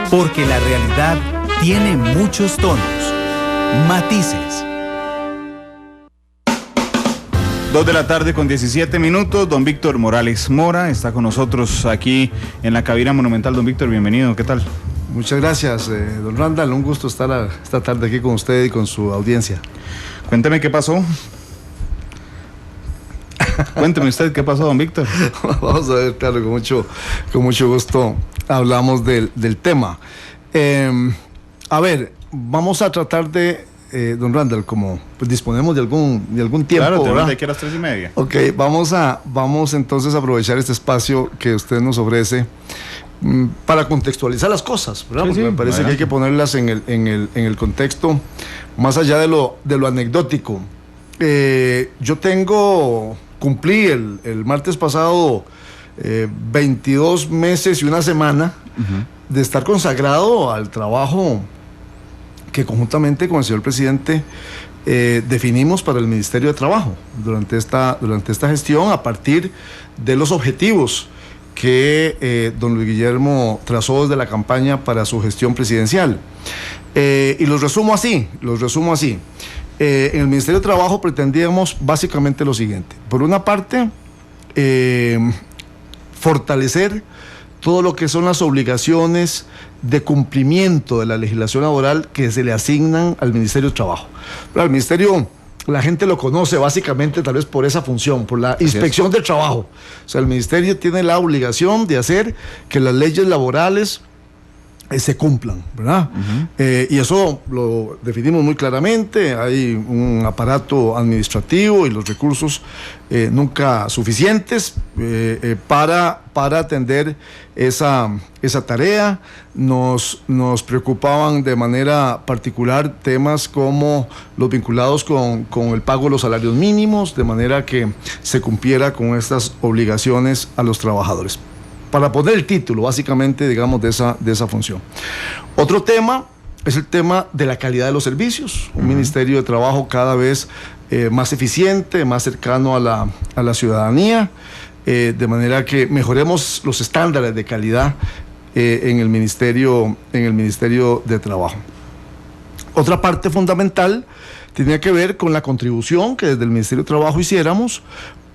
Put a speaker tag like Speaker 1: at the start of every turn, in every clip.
Speaker 1: Porque la realidad tiene muchos tonos, matices.
Speaker 2: 2:17 p.m. Don Víctor Morales Mora está con nosotros aquí en la cabina monumental. Don Víctor, bienvenido, ¿qué tal?
Speaker 3: Muchas gracias, don Randall, un gusto estar esta tarde aquí con usted y con su audiencia.
Speaker 2: Cuénteme qué pasó. Cuénteme usted qué pasó, don Víctor.
Speaker 3: Vamos a ver, claro, con mucho gusto hablamos del tema. A ver, vamos a tratar de, don Randall, como pues, disponemos de algún tiempo.
Speaker 2: Claro, te
Speaker 3: ¿verdad?
Speaker 2: de aquí a las 3:30.
Speaker 3: Ok, vamos entonces a aprovechar este espacio que usted nos ofrece para contextualizar las cosas, ¿verdad? Porque me parece que hay que ponerlas en el contexto, más allá de lo anecdótico. Cumplí el martes pasado 22 meses y una semana de estar consagrado al trabajo que conjuntamente con el señor presidente definimos para el Ministerio de Trabajo durante esta gestión, a partir de los objetivos que don Luis Guillermo trazó desde la campaña para su gestión presidencial. Y los resumo así. En el Ministerio de Trabajo pretendíamos básicamente lo siguiente. Por una parte, fortalecer todo lo que son las obligaciones de cumplimiento de la legislación laboral que se le asignan al Ministerio de Trabajo. Pero al Ministerio, la gente lo conoce básicamente tal vez por esa función, por la inspección del trabajo. O sea, el Ministerio tiene la obligación de hacer que las leyes laborales se cumplan, ¿verdad? Y eso lo definimos muy claramente. Hay un aparato administrativo y los recursos nunca suficientes para atender esa tarea. Nos preocupaban de manera particular temas como los vinculados con el pago de los salarios mínimos, de manera que se cumpliera con estas obligaciones a los trabajadores. Para poner el título, básicamente, digamos, de esa función. Otro tema es el tema de la calidad de los servicios. Un Ministerio de Trabajo cada vez más eficiente, más cercano a la ciudadanía, de manera que mejoremos los estándares de calidad en el Ministerio de Trabajo. Otra parte fundamental tenía que ver con la contribución que desde el Ministerio de Trabajo hiciéramos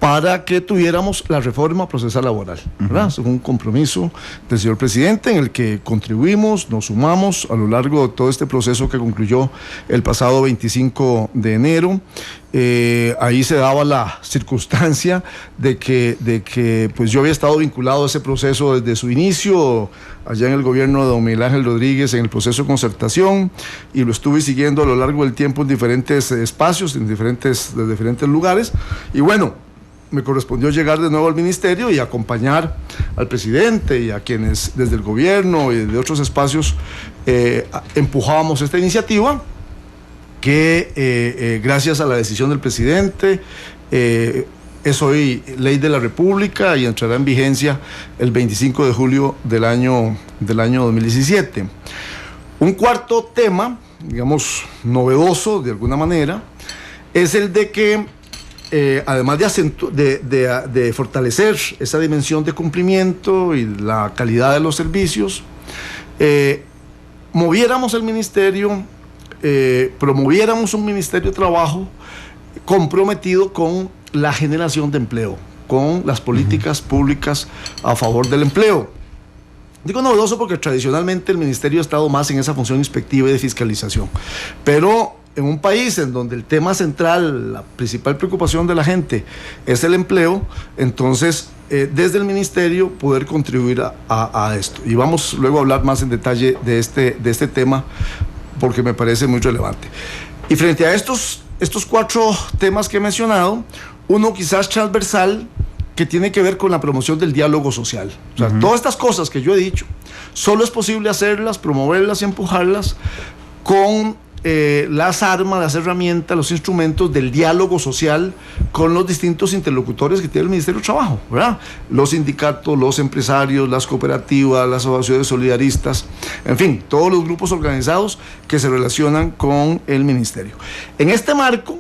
Speaker 3: para que tuviéramos la reforma procesal laboral, ¿verdad? Es un compromiso del señor presidente en el que contribuimos, nos sumamos a lo largo de todo este proceso que concluyó el pasado 25 de enero. Ahí se daba la circunstancia de que pues yo había estado vinculado a ese proceso desde su inicio, allá en el gobierno de don Miguel Ángel Rodríguez, en el proceso de concertación, y lo estuve siguiendo a lo largo del tiempo en diferentes espacios, de diferentes lugares, y bueno, me correspondió llegar de nuevo al ministerio y acompañar al presidente y a quienes desde el gobierno y de otros espacios empujábamos esta iniciativa que gracias a la decisión del presidente es hoy ley de la República y entrará en vigencia el 25 de julio del año 2017. Un cuarto tema, digamos, novedoso de alguna manera, es el de que además de fortalecer esa dimensión de cumplimiento y la calidad de los servicios, moviéramos el ministerio, promoviéramos un Ministerio de Trabajo comprometido con la generación de empleo, con las políticas públicas a favor del empleo. Digo novedoso porque tradicionalmente el ministerio ha estado más en esa función inspectiva y de fiscalización, pero en un país en donde el tema central, la principal preocupación de la gente es el empleo, entonces desde el ministerio poder contribuir a esto. Y vamos luego a hablar más en detalle de este tema porque me parece muy relevante. Y frente a estos 4 temas que he mencionado, uno quizás transversal que tiene que ver con la promoción del diálogo social. O sea, todas estas cosas que yo he dicho, solo es posible hacerlas, promoverlas y empujarlas con las armas, las herramientas, los instrumentos del diálogo social con los distintos interlocutores que tiene el Ministerio de Trabajo, ¿verdad? Los sindicatos, los empresarios, las cooperativas, las asociaciones solidaristas, en fin, todos los grupos organizados que se relacionan con el Ministerio. En este marco,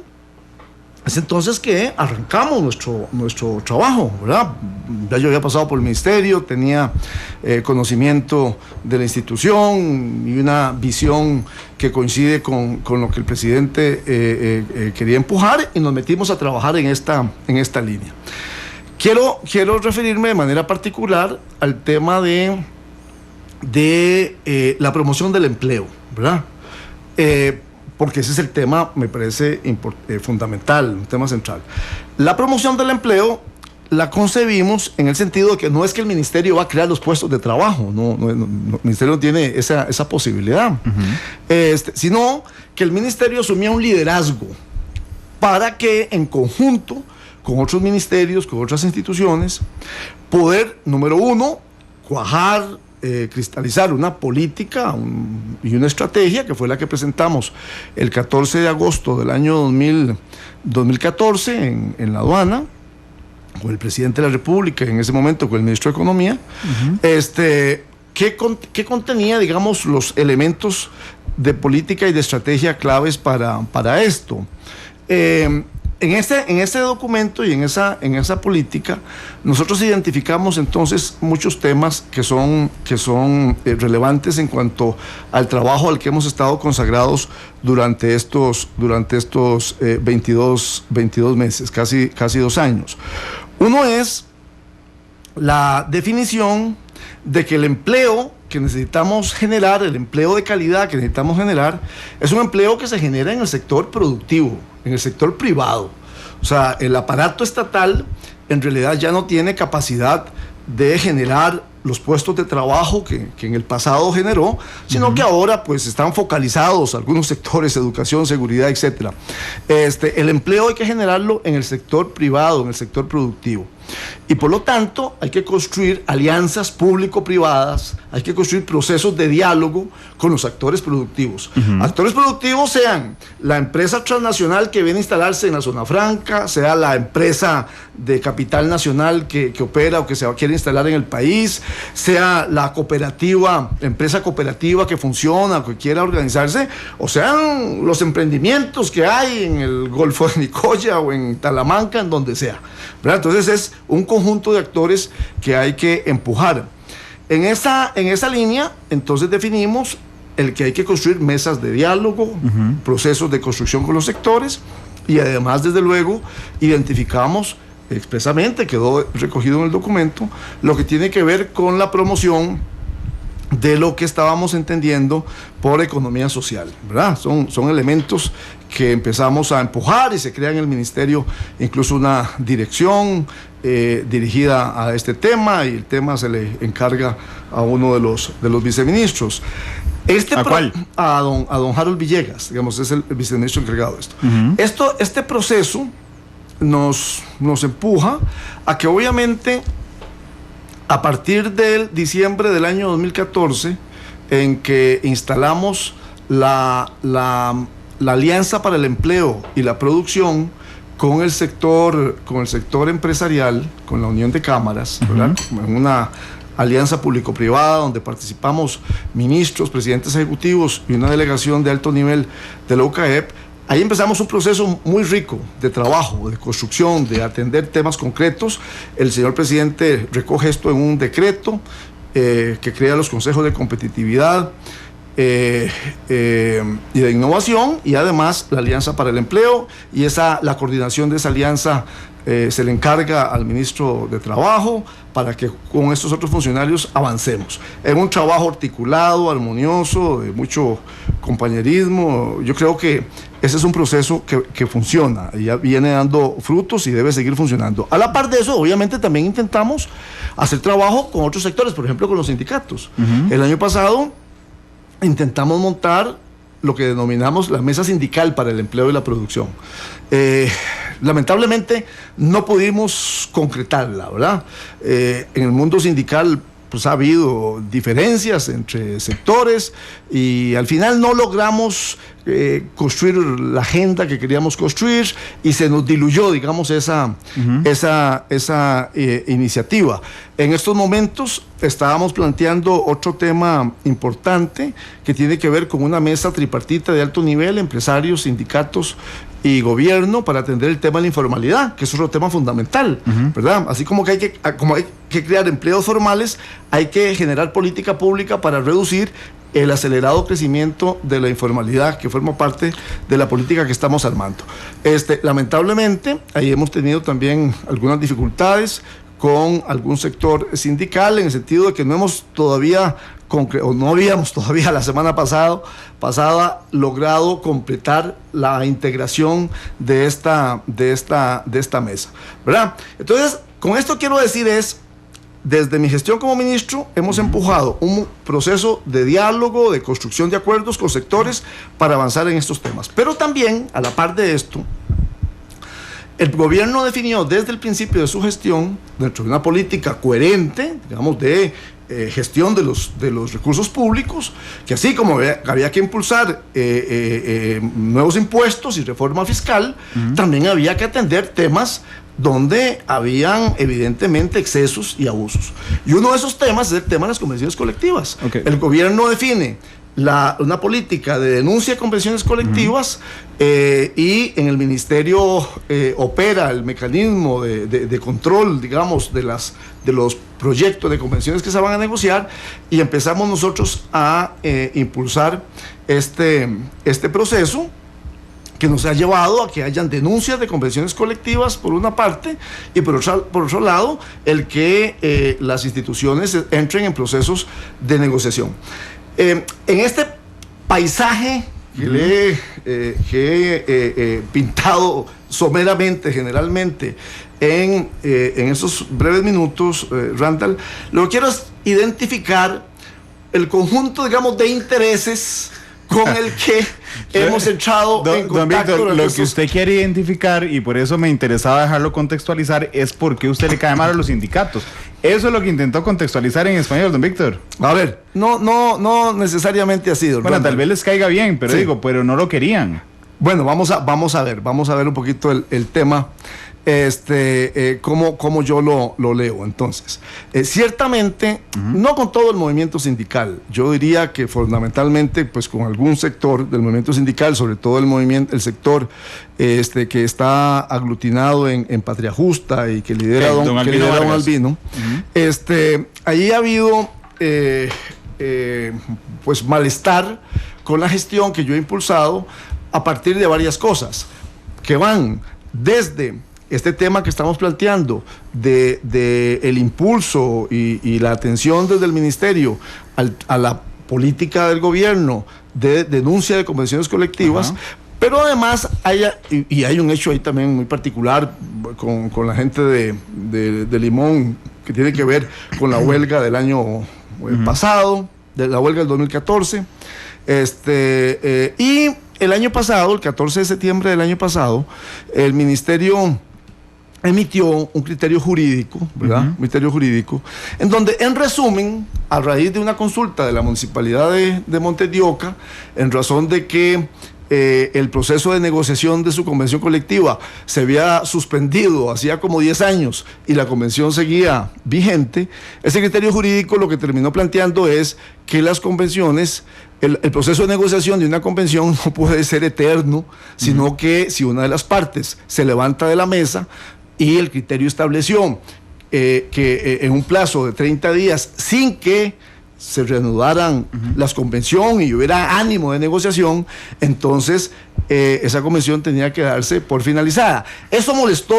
Speaker 3: Es entonces que arrancamos nuestro trabajo, ¿verdad? Ya yo había pasado por el ministerio, tenía conocimiento de la institución y una visión que coincide con lo que el presidente quería empujar, y nos metimos a trabajar en esta línea. Quiero referirme de manera particular al tema de la promoción del empleo, ¿verdad? Porque ese es el tema, me parece fundamental, un tema central. La promoción del empleo la concebimos en el sentido de que no es que el ministerio va a crear los puestos de trabajo, el ministerio no tiene esa posibilidad, sino que el ministerio asumía un liderazgo para que en conjunto con otros ministerios, con otras instituciones, poder, número uno, cuajar, cristalizar una política y una estrategia que fue la que presentamos el 14 de agosto del año 2014 en la aduana, con el presidente de la República, en ese momento con el ministro de Economía, que contenía, digamos, los elementos de política y de estrategia claves para esto. En este documento y en esa política, nosotros identificamos entonces muchos temas que son relevantes en cuanto al trabajo al que hemos estado consagrados durante estos 22 meses, casi 2 años. Uno es la definición de que el empleo que necesitamos generar, el empleo de calidad que necesitamos generar, es un empleo que se genera en el sector productivo, en el sector privado. O sea, el aparato estatal en realidad ya no tiene capacidad de generar los puestos de trabajo que en el pasado generó, sino que ahora pues están focalizados algunos sectores, educación, seguridad, etcétera. El empleo hay que generarlo en el sector privado, en el sector productivo. Y por lo tanto hay que construir alianzas público-privadas, hay que construir procesos de diálogo con los actores productivos. Actores productivos sean la empresa transnacional que viene a instalarse en la zona franca, sea la empresa de capital nacional que opera o que se quiere instalar en el país, sea la empresa cooperativa que funciona o que quiera organizarse, o sean los emprendimientos que hay en el Golfo de Nicoya o en Talamanca, en donde sea, ¿verdad? Entonces es un conjunto de actores que hay que empujar. En esa línea, entonces definimos el que hay que construir mesas de diálogo, procesos de construcción con los sectores, y además, desde luego, identificamos expresamente, quedó recogido en el documento, lo que tiene que ver con la promoción de lo que estábamos entendiendo por economía social, ¿verdad? Son elementos que empezamos a empujar y se crea en el ministerio incluso una dirección dirigida a este tema, y el tema se le encarga a uno de los viceministros.
Speaker 2: ¿A cuál?
Speaker 3: A don Harold Villegas, digamos, es el viceministro encargado de esto. Este proceso nos empuja a que, obviamente, a partir del diciembre del año 2014, en que instalamos la Alianza para el Empleo y la Producción con el sector empresarial, con la Unión de Cámaras, ¿verdad? En una alianza público-privada donde participamos ministros, presidentes ejecutivos y una delegación de alto nivel de la UCAEP. Ahí empezamos un proceso muy rico de trabajo, de construcción, de atender temas concretos. El señor presidente recoge esto en un decreto que crea los consejos de competitividad y de innovación, y además la Alianza para el Empleo, y la coordinación de esa alianza se le encarga al ministro de Trabajo para que con estos otros funcionarios avancemos en un trabajo articulado, armonioso, de mucho compañerismo. Yo creo que ese es un proceso que funciona, y ya viene dando frutos y debe seguir funcionando. A la par de eso, obviamente, también intentamos hacer trabajo con otros sectores, por ejemplo, con los sindicatos. El año pasado intentamos montar lo que denominamos la Mesa Sindical para el Empleo y la Producción. Lamentablemente no pudimos concretarla, ¿verdad? En el mundo sindical pues ha habido diferencias entre sectores, y al final no logramos construir la agenda que queríamos construir y se nos diluyó, digamos, esa iniciativa. En estos momentos estábamos planteando otro tema importante que tiene que ver con una mesa tripartita de alto nivel, empresarios, sindicatos y gobierno, para atender el tema de la informalidad, que es otro tema fundamental, ¿verdad? Así como hay que crear empleos formales, hay que generar política pública para reducir el acelerado crecimiento de la informalidad, que forma parte de la política que estamos armando. Lamentablemente, ahí hemos tenido también algunas dificultades con algún sector sindical, en el sentido de que no habíamos todavía la semana pasada logrado completar la integración de esta mesa, ¿verdad? Entonces, con esto quiero decir desde mi gestión como ministro, hemos empujado un proceso de diálogo, de construcción de acuerdos con sectores para avanzar en estos temas. Pero también, a la par de esto, el gobierno definió desde el principio de su gestión, dentro de una política coherente, digamos, de gestión de los recursos públicos, que así como había que impulsar nuevos impuestos y reforma fiscal, también había que atender temas donde habían evidentemente excesos y abusos. Y uno de esos temas es el tema de las convenciones colectivas. Okay. El gobierno define una política de denuncia de convenciones colectivas y en el ministerio opera el mecanismo de control, digamos, de los proyectos de convenciones que se van a negociar, y empezamos nosotros a impulsar este proceso, que nos ha llevado a que hayan denuncias de convenciones colectivas por una parte, y por otro lado el que las instituciones entren en procesos de negociación. En este paisaje que he pintado someramente, generalmente, en esos breves minutos, Randall, lo que quiero es identificar el conjunto, digamos, de intereses con el que hemos entrado en contacto. Don
Speaker 2: Víctor, lo que usted quiere identificar, y por eso me interesaba dejarlo contextualizar, es por qué usted le cae mal a los sindicatos. Eso es lo que intentó contextualizar en español, don Víctor.
Speaker 3: A ver, no necesariamente así, don
Speaker 2: Bueno,
Speaker 3: Randall.
Speaker 2: Tal vez les caiga bien, pero sí, pero no lo querían.
Speaker 3: Bueno, vamos a ver un poquito el tema, cómo yo lo leo. Entonces, ciertamente, no con todo el movimiento sindical, yo diría que fundamentalmente, pues con algún sector del movimiento sindical, sobre todo el sector que está aglutinado en Patria Justa y que lidera don Albino. Ahí ha habido pues malestar con la gestión que yo he impulsado, a partir de varias cosas que van desde este tema que estamos planteando de el impulso y la atención desde el ministerio a la política del gobierno de denuncia de convenciones colectivas. Pero además hay un hecho ahí también muy particular con la gente de Limón, que tiene que ver con la huelga del año pasado, de la huelga del 2014, y el año pasado, el 14 de septiembre del año pasado, el ministerio emitió un criterio jurídico, ¿verdad? Un criterio jurídico, en donde, en resumen, a raíz de una consulta de la municipalidad de Montes de Oca, en razón de que el proceso de negociación de su convención colectiva se había suspendido hacía como 10 años y la convención seguía vigente, ese criterio jurídico lo que terminó planteando es que las convenciones, el proceso de negociación de una convención no puede ser eterno, sino que si una de las partes se levanta de la mesa, y el criterio estableció que en un plazo de 30 días, sin que se reanudaran las convenciones y hubiera ánimo de negociación, entonces esa convención tenía que darse por finalizada. Eso molestó,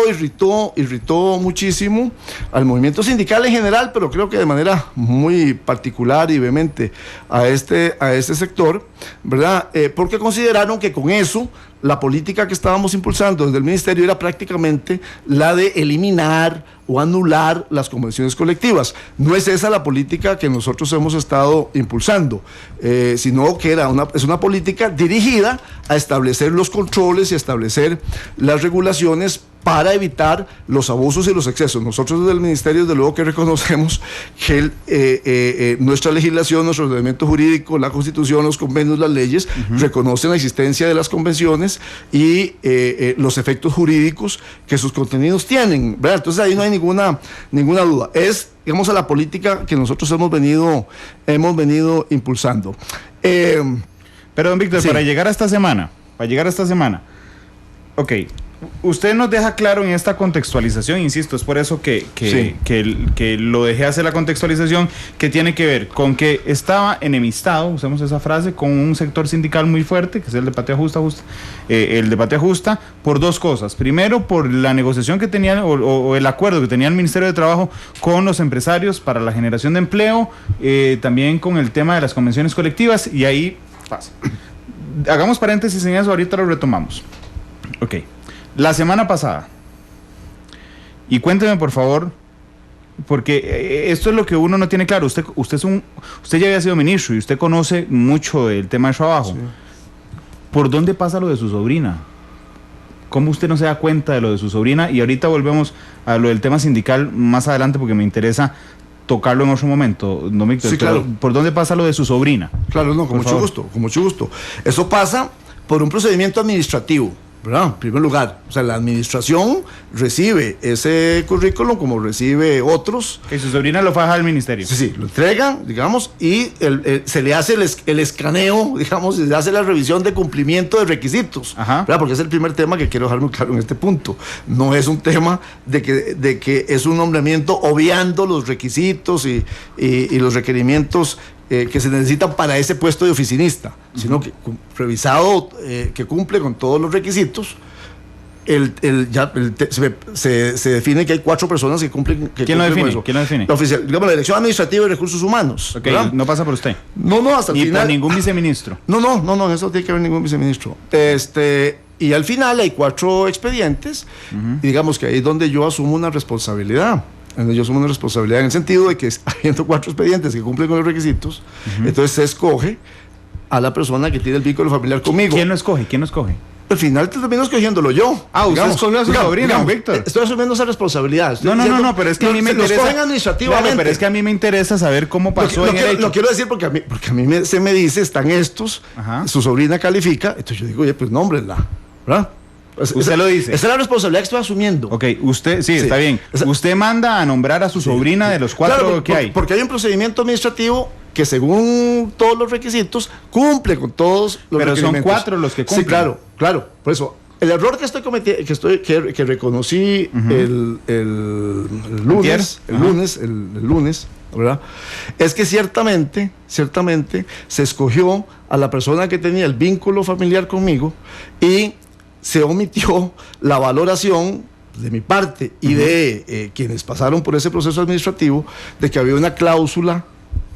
Speaker 3: irritó muchísimo al movimiento sindical en general, pero creo que de manera muy particular y vehemente a este sector, ¿verdad? Porque consideraron que con eso la política que estábamos impulsando desde el ministerio era prácticamente la de eliminar o anular las convenciones colectivas. No es esa la política que nosotros hemos estado impulsando, sino que es una política dirigida a establecer los controles y establecer las regulaciones para evitar los abusos y los excesos. Nosotros desde el Ministerio, desde luego que reconocemos que nuestra legislación, nuestro ordenamiento jurídico, la Constitución, los convenios, las leyes, reconocen la existencia de las convenciones y los efectos jurídicos que sus contenidos tienen, ¿verdad? Entonces ahí no hay ninguna duda. Es, digamos, a la política que nosotros hemos venido impulsando.
Speaker 2: Pero, don Víctor,
Speaker 3: sí.
Speaker 2: para llegar a esta semana, ok, usted nos deja claro en esta contextualización, insisto, es por eso que lo dejé hacer la contextualización, que tiene que ver con que estaba enemistado, usemos esa frase, con un sector sindical muy fuerte, que es el de Patria Justa, por dos cosas. Primero, por la negociación que tenían, o el acuerdo que tenía el Ministerio de Trabajo con los empresarios para la generación de empleo, también con el tema de las convenciones colectivas, y ahí pasa. Hagamos paréntesis en eso, ahorita lo retomamos. Ok. La semana pasada, y cuénteme por favor, porque esto es lo que uno no tiene claro. Usted ya había sido ministro y usted conoce mucho del tema de trabajo. Sí. ¿Por dónde pasa lo de su sobrina? ¿Cómo usted no se da cuenta de lo de su sobrina? Y ahorita volvemos a lo del tema sindical más adelante porque me interesa tocarlo en otro momento, ¿no, Víctor?
Speaker 3: Sí, claro.
Speaker 2: ¿Por dónde pasa lo de su sobrina?
Speaker 3: Claro, no, con mucho gusto. Eso pasa por un procedimiento administrativo, ¿verdad? En primer lugar, o sea, la administración recibe ese currículum como recibe otros.
Speaker 2: Que su sobrina lo faja al ministerio.
Speaker 3: Sí, lo entregan, digamos, y se le hace el escaneo, digamos, se le hace la revisión de cumplimiento de requisitos. Ajá. ¿Verdad? Porque es el primer tema que quiero dejar muy claro en este punto. No es un tema de que es un nombramiento obviando los requisitos y los requerimientos que se necesitan para ese puesto de oficinista, sino que revisado que cumple con todos los requisitos, se define que hay 4 personas que cumplen.
Speaker 2: ¿Quién lo define? ¿Quién lo define?
Speaker 3: La Dirección Administrativa de Recursos Humanos.
Speaker 2: Okay, no pasa por usted.
Speaker 3: No, hasta el final.
Speaker 2: Ni por ningún viceministro.
Speaker 3: No, eso no tiene que haber ningún viceministro. Y al final hay 4 expedientes, y digamos que ahí es donde yo asumo una responsabilidad. Yo asumo una responsabilidad en el sentido de que habiendo 4 expedientes que cumplen con los requisitos, entonces se escoge a la persona que tiene el vínculo familiar conmigo.
Speaker 2: ¿Quién lo escoge?
Speaker 3: Al final termino escogiéndolo yo.
Speaker 2: Usted escogió a su sobrina, Víctor.
Speaker 3: Estoy asumiendo esa responsabilidad.
Speaker 2: No, pero es que a mí me interesa.
Speaker 3: Los cogen administrativamente.
Speaker 2: Claro, pero es que a mí me interesa saber cómo pasó en el hecho.
Speaker 3: Lo quiero decir porque a mí se me dice, están estos, su sobrina califica, entonces yo digo, oye, pues nómbrenla, ¿verdad?
Speaker 2: Usted lo dice.
Speaker 3: Esa es la responsabilidad que estoy asumiendo.
Speaker 2: Ok, usted, sí, está bien. Usted manda a nombrar a su sobrina de los 4 que hay.
Speaker 3: Porque hay un procedimiento administrativo que según todos los requisitos cumple con todos los requisitos.
Speaker 2: Pero son 4 los que cumplen.
Speaker 3: Sí, claro. Por eso, el error que estoy cometiendo, que reconocí el lunes, ¿verdad? Es que ciertamente se escogió a la persona que tenía el vínculo familiar conmigo y se omitió la valoración de mi parte y de quienes pasaron por ese proceso administrativo de que había una cláusula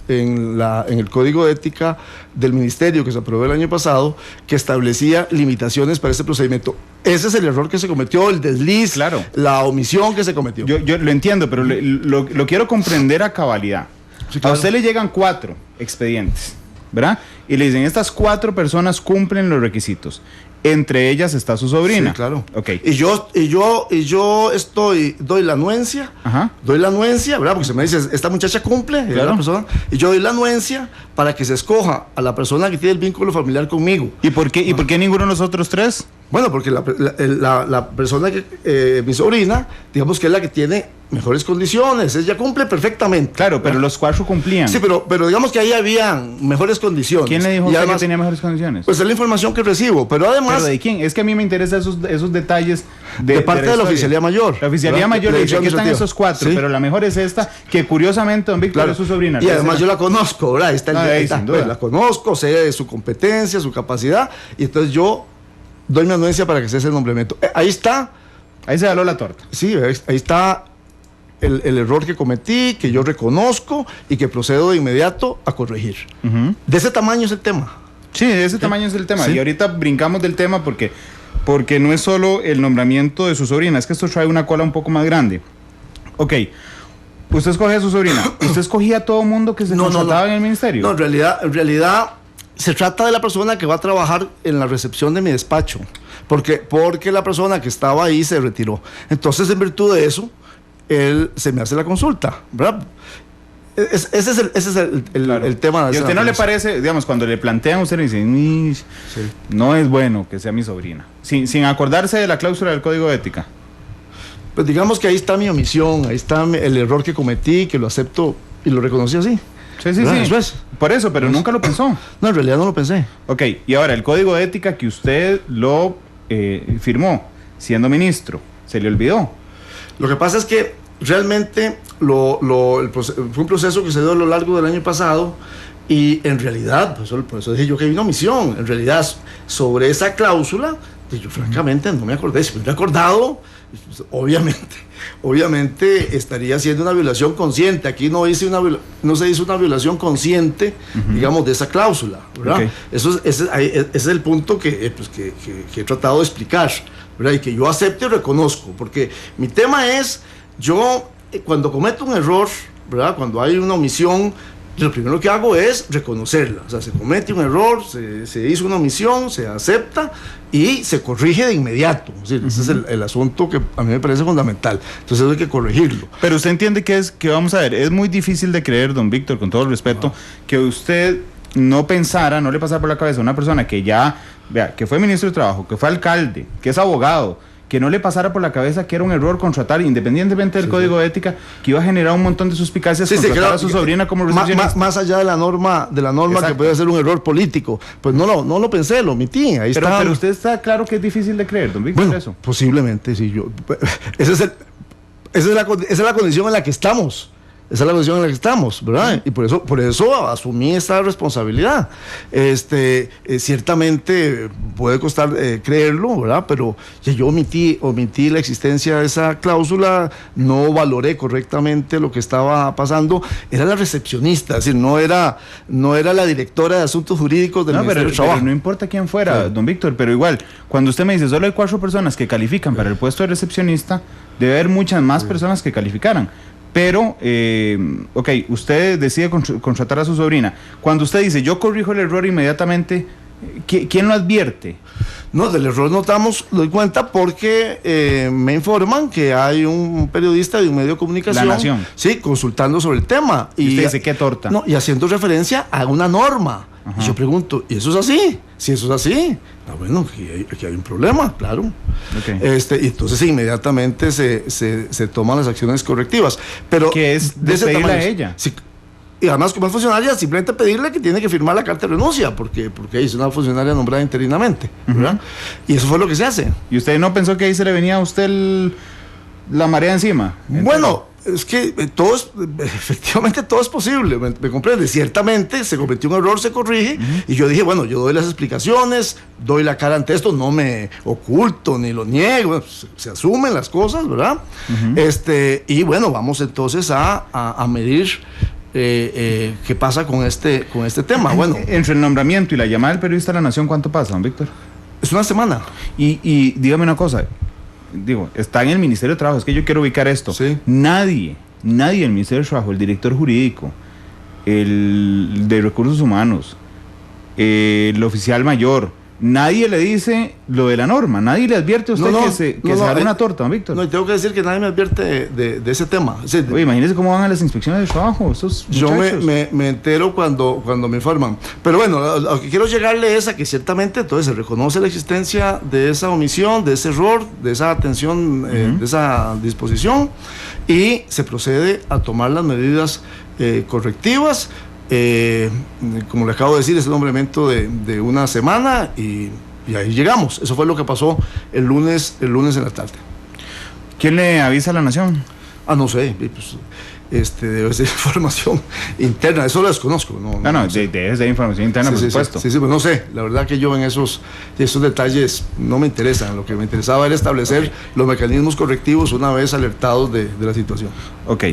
Speaker 3: en el Código de Ética del Ministerio que se aprobó el año pasado que establecía limitaciones para ese procedimiento. Ese es el error que se cometió, el desliz, claro, la omisión que se cometió.
Speaker 2: Yo lo entiendo, pero lo quiero comprender a cabalidad. Sí, claro. A usted le llegan 4 expedientes, ¿verdad? Y le dicen, estas 4 personas cumplen los requisitos. Entre ellas está su sobrina.
Speaker 3: Sí, claro.
Speaker 2: Okay.
Speaker 3: Y yo doy la anuencia, ¿verdad? Porque se me dice, esta muchacha cumple, claro, la persona, y yo doy la anuencia para que se escoja a la persona que tiene el vínculo familiar conmigo.
Speaker 2: ¿Y por qué ninguno de los otros 3?
Speaker 3: Bueno, porque la persona que, mi sobrina, digamos que es la que tiene mejores condiciones, ella cumple perfectamente.
Speaker 2: Claro, pero los 4 cumplían.
Speaker 3: Sí, pero digamos que ahí había mejores condiciones.
Speaker 2: ¿Quién le dijo que tenía mejores condiciones?
Speaker 3: Pues es la información que recibo, pero además...
Speaker 2: ¿Pero de quién? Es que a mí me interesan esos detalles
Speaker 3: de parte de la Oficialía Mayor.
Speaker 2: La Oficialía Mayor le dice, aquí están esos 4, ¿sí? Pero la mejor es esta, que curiosamente, don Víctor, claro, es su sobrina.
Speaker 3: Y además yo la conozco, ¿verdad? Pues la conozco, sé de su competencia, su capacidad, y entonces yo doy mi anuencia para que se hace el nombramiento. Ahí está.
Speaker 2: Ahí se jaló la torta.
Speaker 3: Sí, ahí está el error que cometí, que yo reconozco y que procedo de inmediato a corregir. De ese tamaño es el tema.
Speaker 2: Sí, de ese tamaño es el tema. Sí. Y ahorita brincamos del tema porque no es solo el nombramiento de su sobrina, es que esto trae una cola un poco más grande. Ok, usted escoge a su sobrina. ¿Usted escogía a todo mundo que se contrataba en el ministerio?
Speaker 3: No, en realidad se trata de la persona que va a trabajar en la recepción de mi despacho, porque la persona que estaba ahí se retiró. Entonces, en virtud de eso, él se me hace la consulta, ¿verdad? Ese es el tema.
Speaker 2: ¿Y a usted no le parece, digamos, cuando le plantean a usted, le dicen, sí, no es bueno que sea mi sobrina, sin acordarse de la cláusula del Código de Ética?
Speaker 3: Pues digamos que ahí está mi omisión, ahí está el error que cometí, que lo acepto y lo reconocí así.
Speaker 2: Sí. Después, por eso, pero nunca lo pensó.
Speaker 3: No, en realidad no lo pensé.
Speaker 2: Ok, y ahora, el Código de Ética que usted lo firmó siendo ministro, ¿se le olvidó?
Speaker 3: Lo que pasa es que realmente fue un proceso que se dio a lo largo del año pasado y en realidad, por eso dije yo que hay una omisión, en realidad sobre esa cláusula, yo francamente no me acordé. Si me hubiera acordado, obviamente estaría haciendo una violación consciente. Aquí no se hizo una violación consciente, digamos, de esa cláusula, ¿verdad? Okay. Ese es el punto que he tratado de explicar, ¿verdad? Y que yo acepto y reconozco, porque mi tema es, yo cuando cometo un error, ¿verdad? Cuando hay una omisión, lo primero que hago es reconocerla. O sea, se comete un error, se hizo una omisión, se acepta y se corrige de inmediato. O sea, ese es el asunto que a mí me parece fundamental. Entonces hay que corregirlo.
Speaker 2: Pero usted entiende que vamos a ver, es muy difícil de creer, don Víctor, con todo el respeto, que usted no le pasara por la cabeza a una persona que que fue ministro de Trabajo, que fue alcalde, que es abogado, que no le pasara por la cabeza que era un error contratar, independientemente del Código de Ética, que iba a generar un montón de suspicacias contratar a su sobrina como recepcionista.
Speaker 3: Más allá de la norma que puede ser un error político, pues no lo pensé, lo omití, ahí está.
Speaker 2: Pero usted está claro que es difícil de creer, don Víctor, eso.
Speaker 3: Posiblemente, sí. Esa es la condición en la que estamos. Esa es la condición en la que estamos, ¿verdad? Y por eso asumí esta responsabilidad. Ciertamente puede costar creerlo, ¿verdad? Pero yo omití la existencia de esa cláusula, no valoré correctamente lo que estaba pasando. Era la recepcionista, es decir, no era la directora de Asuntos Jurídicos del Ministerio de Trabajo.
Speaker 2: Pero no importa quién fuera, don Víctor, pero igual, cuando usted me dice solo hay 4 personas que califican para el puesto de recepcionista, debe haber muchas más personas que calificaran. Pero, usted decide contratar a su sobrina. Cuando usted dice, yo corrijo el error inmediatamente, ¿quién lo advierte?
Speaker 3: No, del error lo doy cuenta porque me informan que hay un periodista de un medio de comunicación.
Speaker 2: La Nación.
Speaker 3: Sí, consultando sobre el tema.
Speaker 2: Y usted dice, ¿qué torta?
Speaker 3: No, y haciendo referencia a una norma. Ajá. Y yo pregunto, ¿y eso es así? Si eso es así, bueno, aquí hay un problema, claro. Okay. Y entonces inmediatamente se toman las acciones correctivas. Pero
Speaker 2: ¿qué es despedirla a ella?
Speaker 3: Sí, y además, como es funcionaria, simplemente pedirle que tiene que firmar la carta de renuncia, porque es una funcionaria nombrada interinamente, ¿verdad? Y eso fue lo que se hace.
Speaker 2: ¿Y usted no pensó que ahí se le venía a usted la marea encima?
Speaker 3: Bueno, es que efectivamente todo es posible, ¿me comprende? Ciertamente se cometió un error, se corrige, y yo dije, bueno, yo doy las explicaciones, doy la cara ante esto, no me oculto ni lo niego, se asumen las cosas, ¿verdad? Y bueno, vamos entonces a medir qué pasa con este tema. Bueno,
Speaker 2: entre el nombramiento y la llamada del periodista de La Nación, ¿cuánto pasa, don Víctor?
Speaker 3: Es una semana.
Speaker 2: Y dígame una cosa, está en el Ministerio de Trabajo, es que yo quiero ubicar esto.
Speaker 3: Sí.
Speaker 2: Nadie del Ministerio de Trabajo, el director jurídico, el de Recursos Humanos, el oficial mayor, nadie le dice lo de la norma, nadie le advierte a usted que se haga una torta, don Víctor.
Speaker 3: No, y tengo que decir que nadie me advierte de ese tema.
Speaker 2: Oye, imagínese cómo van a las inspecciones de trabajo estos muchachos.
Speaker 3: Yo me entero cuando me informan. Pero bueno, lo que quiero llegarle es a que ciertamente entonces se reconoce la existencia de esa omisión, de ese error, de esa atención, de esa disposición, y se procede a tomar las medidas correctivas. Como le acabo de decir, es el nombramiento de una semana y ahí llegamos. Eso fue lo que pasó el lunes en la tarde.
Speaker 2: ¿Quién le avisa a La Nación?
Speaker 3: No sé, pues, debe ser información interna, eso lo desconozco.
Speaker 2: Debe ser información interna, por supuesto.
Speaker 3: Sí, pues no sé, la verdad que yo en esos detalles no me interesan. Lo que me interesaba era establecer los mecanismos correctivos una vez alertados de la situación.
Speaker 2: Ok,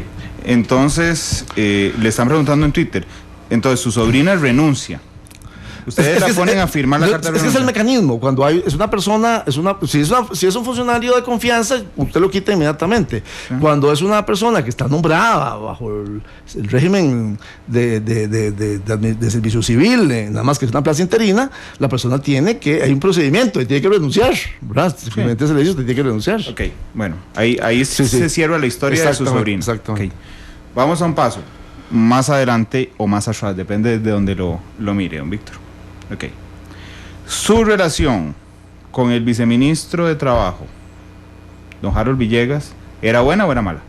Speaker 2: entonces le están preguntando en Twitter, entonces su sobrina renuncia. Ustedes la ponen a firmar la carta de renuncia.
Speaker 3: Es el mecanismo. Cuando es una persona, si es un funcionario de confianza, usted lo quita inmediatamente. Sí. Cuando es una persona que está nombrada bajo el régimen de servicio civil, nada más que es una plaza interina, la persona hay un procedimiento y tiene que renunciar, ¿verdad? Simplemente se le dice, usted tiene que renunciar.
Speaker 2: Ok, bueno, ahí se cierra la historia de su sobrino.
Speaker 3: Exactamente.
Speaker 2: Okay. Vamos a un paso. Más adelante o más atrás, depende de donde lo mire, don Víctor. Ok. Su relación con el viceministro de Trabajo, don Harold Villegas, ¿era buena o era mala?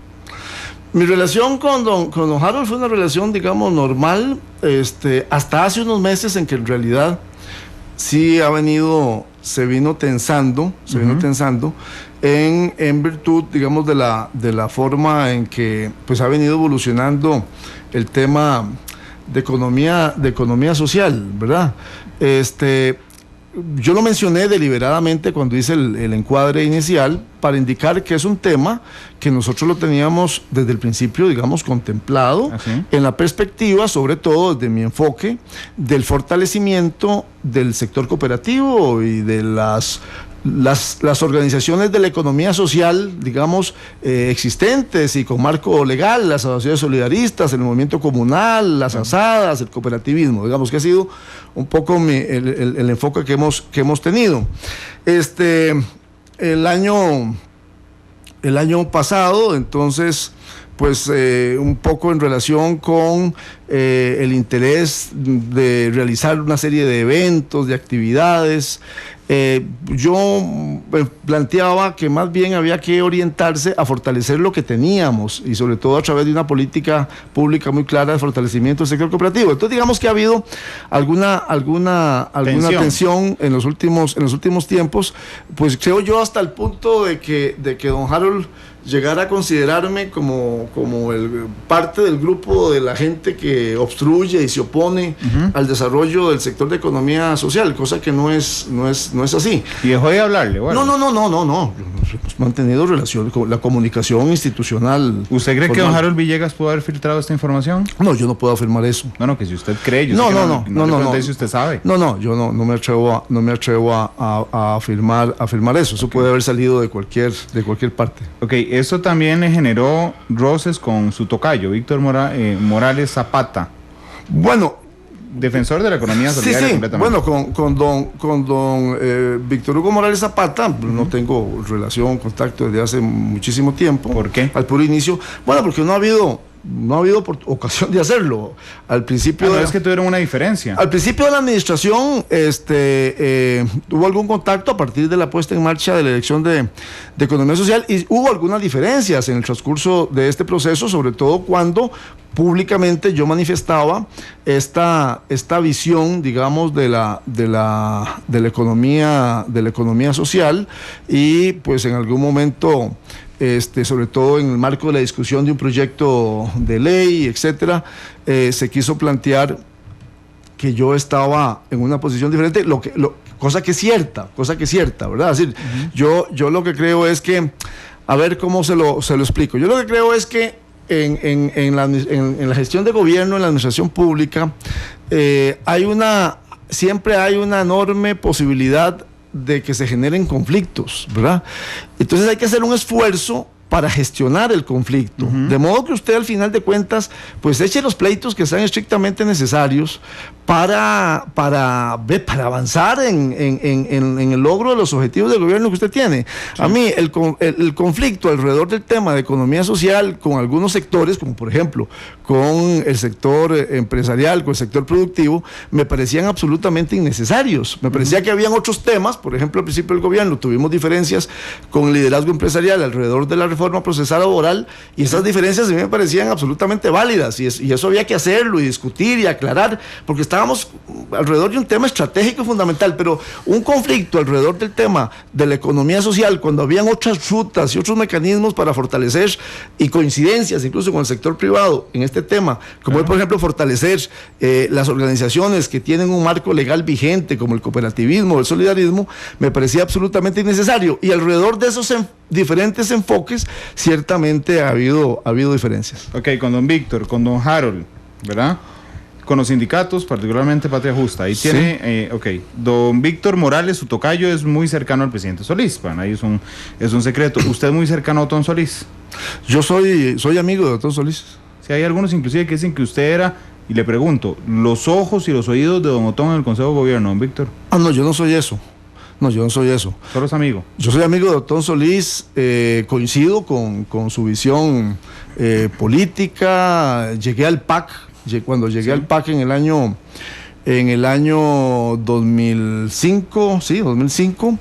Speaker 3: Mi relación con don Harold fue una relación, digamos, normal, hasta hace unos meses en que en realidad sí se vino tensando en virtud, digamos, de la forma en que pues ha venido evolucionando el tema de economía social, ¿verdad? Yo lo mencioné deliberadamente cuando hice el encuadre inicial para indicar que es un tema que nosotros lo teníamos desde el principio, digamos, contemplado en la perspectiva, sobre todo desde mi enfoque, del fortalecimiento del sector cooperativo y de las organizaciones de la economía social, digamos, existentes y con marco legal, las asociaciones solidaristas, el movimiento comunal, las asadas, el cooperativismo, digamos que ha sido un poco el enfoque que hemos tenido. El año pasado, entonces, pues un poco en relación con el interés de realizar una serie de eventos, de actividades, yo planteaba que más bien había que orientarse a fortalecer lo que teníamos y sobre todo a través de una política pública muy clara de fortalecimiento del sector cooperativo. Entonces digamos que ha habido alguna tensión en los últimos tiempos, pues creo yo hasta el punto de que don Harold llegara a considerarme como parte del grupo de la gente que obstruye y se opone al desarrollo del sector de economía social, cosa que no es así.
Speaker 2: ¿Y dejó de hablarle? Bueno.
Speaker 3: No. Hemos mantenido relación con la comunicación institucional.
Speaker 2: ¿Usted cree que don Harold Villegas pudo haber filtrado esta información?
Speaker 3: No, yo no puedo afirmar eso.
Speaker 2: No, que si usted cree, yo
Speaker 3: no,
Speaker 2: si usted sabe.
Speaker 3: No, yo no me atrevo a afirmar eso. Eso puede haber salido de cualquier parte.
Speaker 2: Ok, eso también le generó roces con su tocayo, Víctor Morales Zapata.
Speaker 3: Bueno,
Speaker 2: defensor de la economía solidaria completamente.
Speaker 3: Bueno, con don Víctor Hugo Morales Zapata no tengo relación, contacto desde hace muchísimo tiempo.
Speaker 2: ¿Por qué?
Speaker 3: Al puro inicio. Bueno, porque no ha habido ocasión de hacerlo. Al principio
Speaker 2: es que tuvieron una diferencia.
Speaker 3: Al principio de la administración hubo algún contacto a partir de la puesta en marcha de la Dirección de Economía Social y hubo algunas diferencias en el transcurso de este proceso, sobre todo cuando públicamente yo manifestaba esta visión, digamos, de la economía social y pues en algún momento sobre todo en el marco de la discusión de un proyecto de ley, etcétera, se quiso plantear que yo estaba en una posición diferente, cosa que es cierta, ¿verdad? Es decir, yo lo que creo es que, a ver cómo se lo explico, yo lo que creo es que en la gestión de gobierno, en la administración pública, siempre hay una enorme posibilidad de que se generen conflictos, ¿verdad? Entonces hay que hacer un esfuerzo para gestionar el conflicto, de modo que usted al final de cuentas pues eche los pleitos que sean estrictamente necesarios para avanzar en el logro de los objetivos del gobierno que usted tiene. Sí. A mí el conflicto alrededor del tema de economía social con algunos sectores, como por ejemplo con el sector empresarial, con el sector productivo, me parecían absolutamente innecesarios. Me parecía que habían otros temas, por ejemplo al principio del gobierno tuvimos diferencias con el liderazgo empresarial alrededor de la reforma procesal laboral y esas diferencias a mí me parecían absolutamente válidas y eso había que hacerlo y discutir y aclarar porque estábamos alrededor de un tema estratégico fundamental, pero un conflicto alrededor del tema de la economía social cuando habían otras rutas y otros mecanismos para fortalecer y coincidencias incluso con el sector privado en este tema, como es por ejemplo fortalecer las organizaciones que tienen un marco legal vigente como el cooperativismo, el solidarismo, me parecía absolutamente innecesario y alrededor de esos diferentes enfoques ciertamente ha habido diferencias.
Speaker 2: Ok, con don Víctor, con don Harold, ¿verdad? con los sindicatos, particularmente Patria Justa. Ahí
Speaker 3: Sí.
Speaker 2: tiene, don Víctor Morales, su tocayo, es muy cercano al presidente Solís. Bueno, ahí es un secreto. ¿Usted es muy cercano a Otón Solís?
Speaker 3: Yo soy amigo de Otón Solís.
Speaker 2: Sí, hay algunos inclusive que dicen que usted era, y le pregunto, los ojos y los oídos de don Otón en el Consejo de Gobierno, don Víctor.
Speaker 3: No, yo no soy eso. No, yo no soy eso.
Speaker 2: Solo es amigo.
Speaker 3: Yo soy amigo de Otón Solís, coincido con su visión política. Llegué al PAC, cuando llegué al PAC en el año 2005, sí, 2005,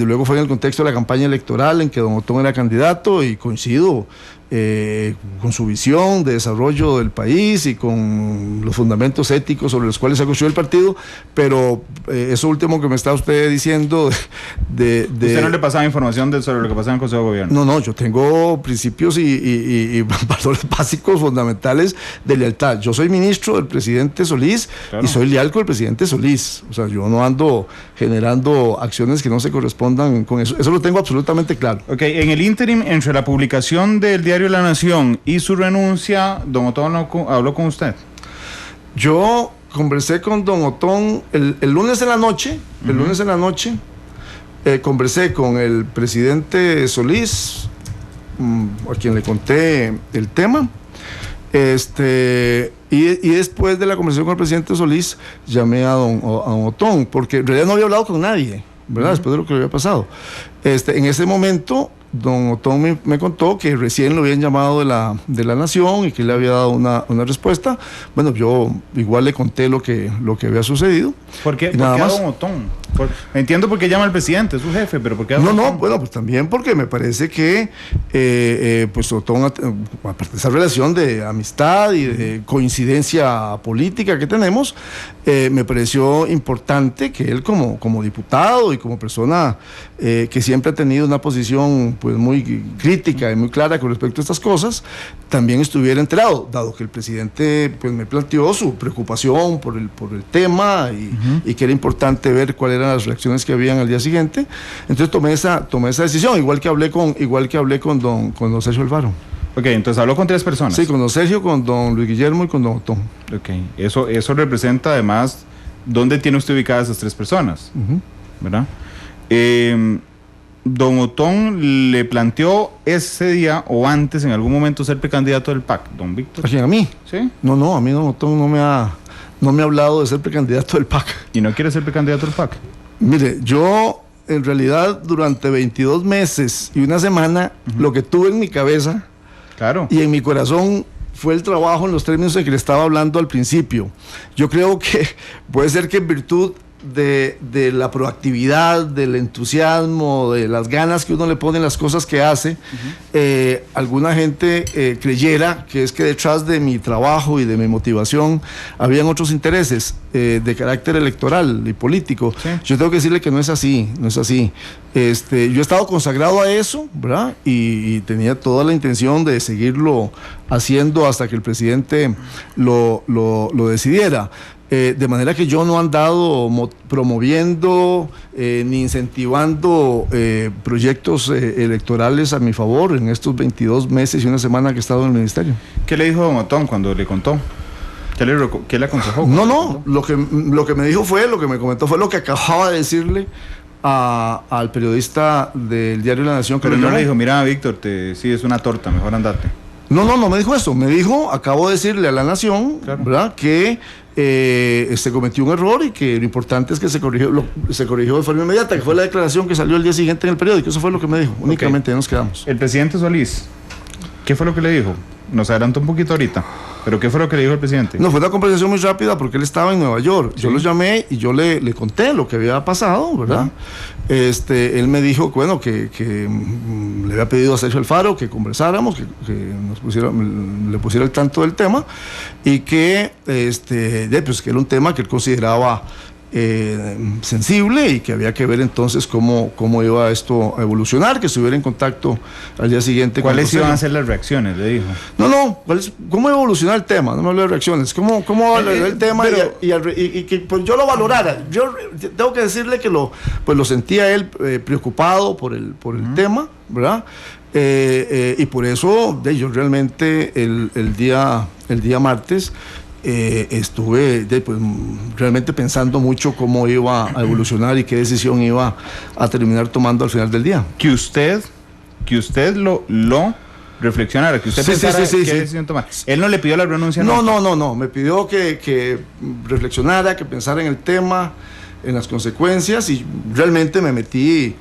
Speaker 3: luego fue en el contexto de la campaña electoral en que don Otón era candidato y coincido con su visión de desarrollo del país y con los fundamentos éticos sobre los cuales se ha construido el partido, pero eso último que me está usted diciendo
Speaker 2: ¿Usted no le pasaba información sobre lo que pasaba en el Consejo de Gobierno?
Speaker 3: No, yo tengo principios y valores básicos fundamentales de lealtad. Yo soy ministro del presidente Solís, claro, y soy leal con el presidente Solís. O sea, yo no ando generando acciones que no se correspondan con eso. Eso lo tengo absolutamente claro.
Speaker 2: Ok, en el ínterim, entre la publicación del diario La Nación y su renuncia, don Otón habló con usted.
Speaker 3: Yo conversé con don Otón el lunes en la noche. El lunes en la noche conversé con el presidente Solís, a quien le conté el tema. Y después de la conversación con el presidente Solís, llamé a don Otón, porque en realidad no había hablado con nadie, ¿verdad? Después de lo que le había pasado. En ese momento, don Otón me contó que recién lo habían llamado de la Nación y que le había dado una respuesta. Bueno, yo igual le conté lo que había sucedido.
Speaker 2: ¿Por qué a don Otón? Entiendo por qué llama al presidente, es su jefe, pero ¿por qué a don Otón?
Speaker 3: Bueno, pues también porque me parece que pues Otón, aparte de esa relación de amistad y de coincidencia política que tenemos, me pareció importante que él como diputado y como persona que siempre ha tenido una posición pues muy crítica y muy clara con respecto a estas cosas, también estuviera enterado, dado que el presidente pues me planteó su preocupación por el tema y que era importante ver cuáles eran las reacciones que habían al día siguiente. Entonces tomé esa decisión, igual que hablé con don Sergio Alfaro.
Speaker 2: Ok, entonces habló con 3 personas.
Speaker 3: Sí, con don Sergio, con don Luis Guillermo y con don Otón.
Speaker 2: Ok, eso representa además dónde tiene usted ubicadas esas 3 personas, ¿verdad? Don Otón le planteó ese día o antes en algún momento ser precandidato del PAC, don Víctor.
Speaker 3: ¿A quién? ¿A mí?
Speaker 2: Sí.
Speaker 3: No, a mí don Otón no me ha hablado de ser precandidato del PAC.
Speaker 2: ¿Y no quiere ser precandidato del PAC?
Speaker 3: Mire, yo en realidad durante 22 meses y una semana, lo que tuve en mi cabeza, claro, y en mi corazón fue el trabajo en los términos en que le estaba hablando al principio. Yo creo que puede ser que en virtud de la proactividad, del entusiasmo, de las ganas que uno le pone en las cosas que hace, alguna gente creyera que es que detrás de mi trabajo y de mi motivación habían otros intereses de carácter electoral y político. Sí. Yo tengo que decirle que no es así. Yo he estado consagrado a eso, ¿verdad? Y tenía toda la intención de seguirlo haciendo hasta que el presidente lo decidiera. De manera que yo no he andado promoviendo ni incentivando proyectos electorales a mi favor en estos 22 meses y una semana que he estado en el ministerio.
Speaker 2: ¿Qué le dijo don Otón cuando le contó? ¿Qué le aconsejó?
Speaker 3: No, lo que me dijo fue, lo que me comentó fue lo que acababa de decirle al periodista del diario La Nación.
Speaker 2: Pero no le dijo, mira Víctor, sí es una torta, mejor andate.
Speaker 3: No me dijo eso, me dijo, acabo de decirle a La Nación, claro, ¿verdad?, que se cometió un error y que lo importante es que se corrigió de forma inmediata, que fue la declaración que salió el día siguiente en el periódico. Eso fue lo que me dijo, únicamente. Ya nos quedamos.
Speaker 2: El presidente Solís, ¿qué fue lo que le dijo? Nos adelantó un poquito ahorita, pero ¿qué fue lo que le dijo el presidente?
Speaker 3: No, fue una conversación muy rápida porque él estaba en Nueva York. Sí. Yo lo llamé y yo le conté lo que había pasado, ¿verdad? Él me dijo que le había pedido a Sergio Alfaro que conversáramos, que le pusiera al tanto del tema y que que era un tema que él consideraba sensible y que había que ver entonces cómo iba esto a evolucionar, que estuviera en contacto al día siguiente.
Speaker 2: ¿Cuáles iban a ser las reacciones? Le dijo.
Speaker 3: No, ¿cómo iba a evolucionar el tema? No me habló de reacciones. ¿Cómo va a evolucionar el tema? Y que pues, yo lo valorara. Yo tengo que decirle que lo sentía él preocupado por el tema, ¿verdad? Y por eso yo realmente el día martes estuve pues, realmente pensando mucho cómo iba a evolucionar y qué decisión iba a terminar tomando al final del día.
Speaker 2: Que usted lo reflexionara, que usted pensara qué decisión tomar. Él no le pidió la renuncia.
Speaker 3: No, me pidió que reflexionara, que pensara en el tema, en las consecuencias, y realmente me metí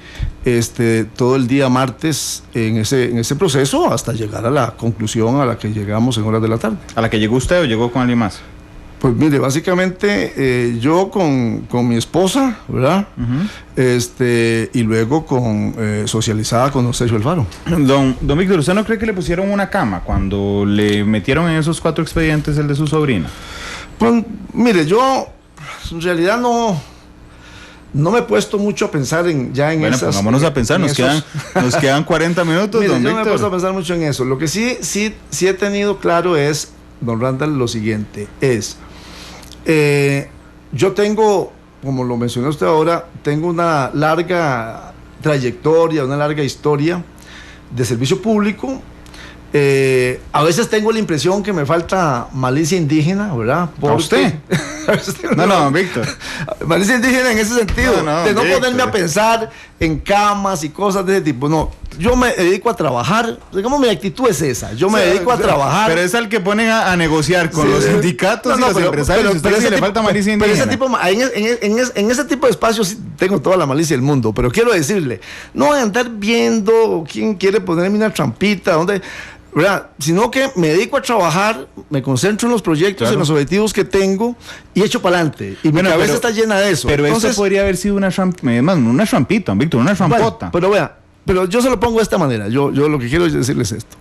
Speaker 3: todo el día martes en ese proceso hasta llegar a la conclusión a la que llegamos en horas de la tarde.
Speaker 2: ¿A la que llegó usted o llegó con alguien más?
Speaker 3: Pues mire, básicamente yo con mi esposa, ¿verdad? Y luego socializada con don Sergio Alfaro.
Speaker 2: Don Víctor, ¿usted no cree que le pusieron una cama cuando le metieron en esos 4 expedientes el de su sobrina?
Speaker 3: Pues mire, yo en realidad no me he puesto mucho a pensar en
Speaker 2: bueno,
Speaker 3: esas...
Speaker 2: Vámonos a pensar, nos quedan 40 minutos,
Speaker 3: mire,
Speaker 2: don
Speaker 3: yo
Speaker 2: Víctor.
Speaker 3: No me he puesto a pensar mucho en eso. Lo que sí he tenido claro es, don Randall, lo siguiente, yo tengo, como lo mencionó usted ahora, tengo una larga trayectoria, una larga historia de servicio público. A veces tengo la impresión que me falta malicia indígena, ¿verdad?
Speaker 2: ¿A usted? No, Víctor.
Speaker 3: Malicia indígena en ese sentido, de no
Speaker 2: Víctor,
Speaker 3: ponerme a pensar en camas y cosas de ese tipo. No, yo me dedico a trabajar. Digamos, mi actitud es esa. Yo me dedico a trabajar.
Speaker 2: Pero es al que ponen a negociar con los sindicatos y los empresarios.
Speaker 3: Pero
Speaker 2: le falta malicia indígena.
Speaker 3: En ese tipo de espacios sí tengo toda la malicia del mundo. Pero quiero decirle, no voy a andar viendo quién quiere ponerme una trampita, dónde... ¿verdad? Sino que me dedico a trabajar, me concentro en los proyectos, en los objetivos que tengo y echo para adelante. Y mi cabeza está llena de eso.
Speaker 2: Pero entonces, esto podría haber sido una trampita, Víctor, una trampota.
Speaker 3: Bueno, pero yo se lo pongo de esta manera. Yo lo que quiero es decirles esto.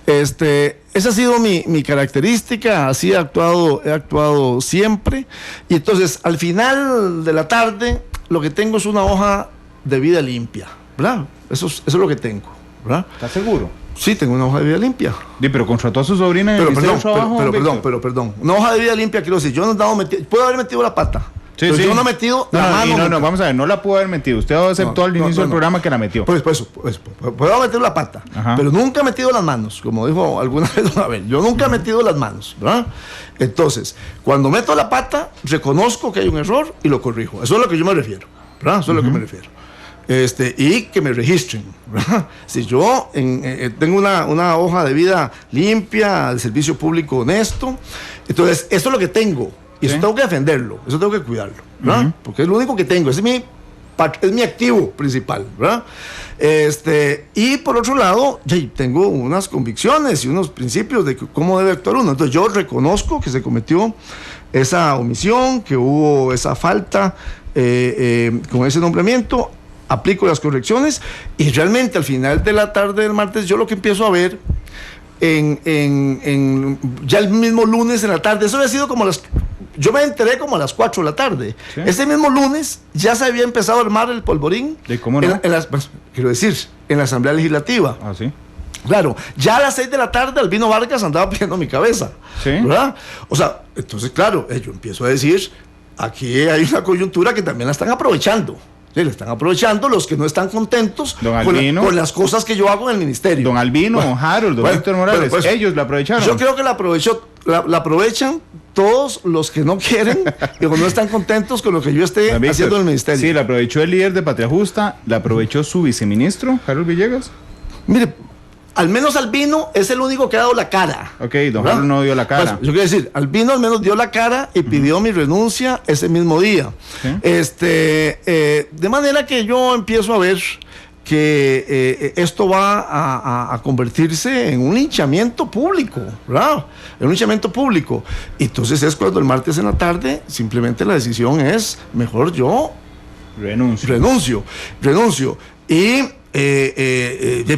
Speaker 3: Esa ha sido mi característica, así he actuado siempre. Y entonces, al final de la tarde, lo que tengo es una hoja de vida limpia, ¿verdad? Eso es lo que tengo, ¿verdad?
Speaker 2: ¿Estás seguro?
Speaker 3: Sí, tengo una hoja de vida limpia.
Speaker 2: Sí, pero contrató a su sobrina en el Ministerio de Trabajo.
Speaker 3: Perdón. Una hoja de vida limpia, quiero decir, yo no he dado puedo haber metido la pata.
Speaker 2: Sí,
Speaker 3: pero yo no he metido la mano.
Speaker 2: No, vamos a ver, no la pudo haber metido. Usted aceptó al inicio del programa que la metió.
Speaker 3: Pues, puedo haber metido la pata, pero nunca he metido las manos, como dijo alguna vez don Abel. Yo nunca he metido las manos, ¿verdad? Entonces, cuando meto la pata, reconozco que hay un error y lo corrijo. Eso es a lo que yo me refiero, ¿verdad? Eso es a lo que me refiero. Y que me registren, ¿verdad? Si yo tengo una hoja de vida limpia, de servicio público honesto, entonces eso es lo que tengo, y eso tengo que defenderlo, eso tengo que cuidarlo, ¿verdad? Porque es lo único que tengo, es mi activo principal, ¿verdad? Y por otro lado, tengo unas convicciones y unos principios de cómo debe actuar uno. Entonces yo reconozco que se cometió esa omisión, que hubo esa falta con ese nombramiento, aplico las correcciones y realmente al final de la tarde del martes yo lo que empiezo a ver ya el mismo lunes en la tarde, eso había sido yo me enteré como a las 4 de la tarde. ¿Sí? Ese mismo lunes ya se había empezado a armar el polvorín.
Speaker 2: ¿Y cómo no?
Speaker 3: Quiero decir, en la Asamblea Legislativa.
Speaker 2: Ah, sí.
Speaker 3: Claro, ya a las 6 de la tarde Albino Vargas andaba pidiendo mi cabeza. Sí. ¿Verdad? O sea, entonces, claro, yo empiezo a decir, aquí hay una coyuntura que también la están aprovechando. Sí, le están aprovechando los que no están contentos con las cosas que yo hago en el ministerio.
Speaker 2: Don Albino, don Harold, don Víctor Morales, ellos la aprovecharon.
Speaker 3: Yo creo que la aprovechan todos los que no quieren y no están contentos con lo que yo esté haciendo en el ministerio.
Speaker 2: Sí, la aprovechó el líder de Patria Justa, la aprovechó su viceministro, Harold Villegas.
Speaker 3: Mire, al menos Albino es el único que ha dado la cara.
Speaker 2: Ok, don Harold no dio la cara.
Speaker 3: Yo quiero decir, Albino al menos dio la cara y pidió mi renuncia ese mismo día. ¿Sí? De manera que yo empiezo a ver que esto va a convertirse en un linchamiento público, ¿verdad? En un linchamiento público. Entonces es cuando el martes en la tarde simplemente la decisión es, mejor yo renuncio. Y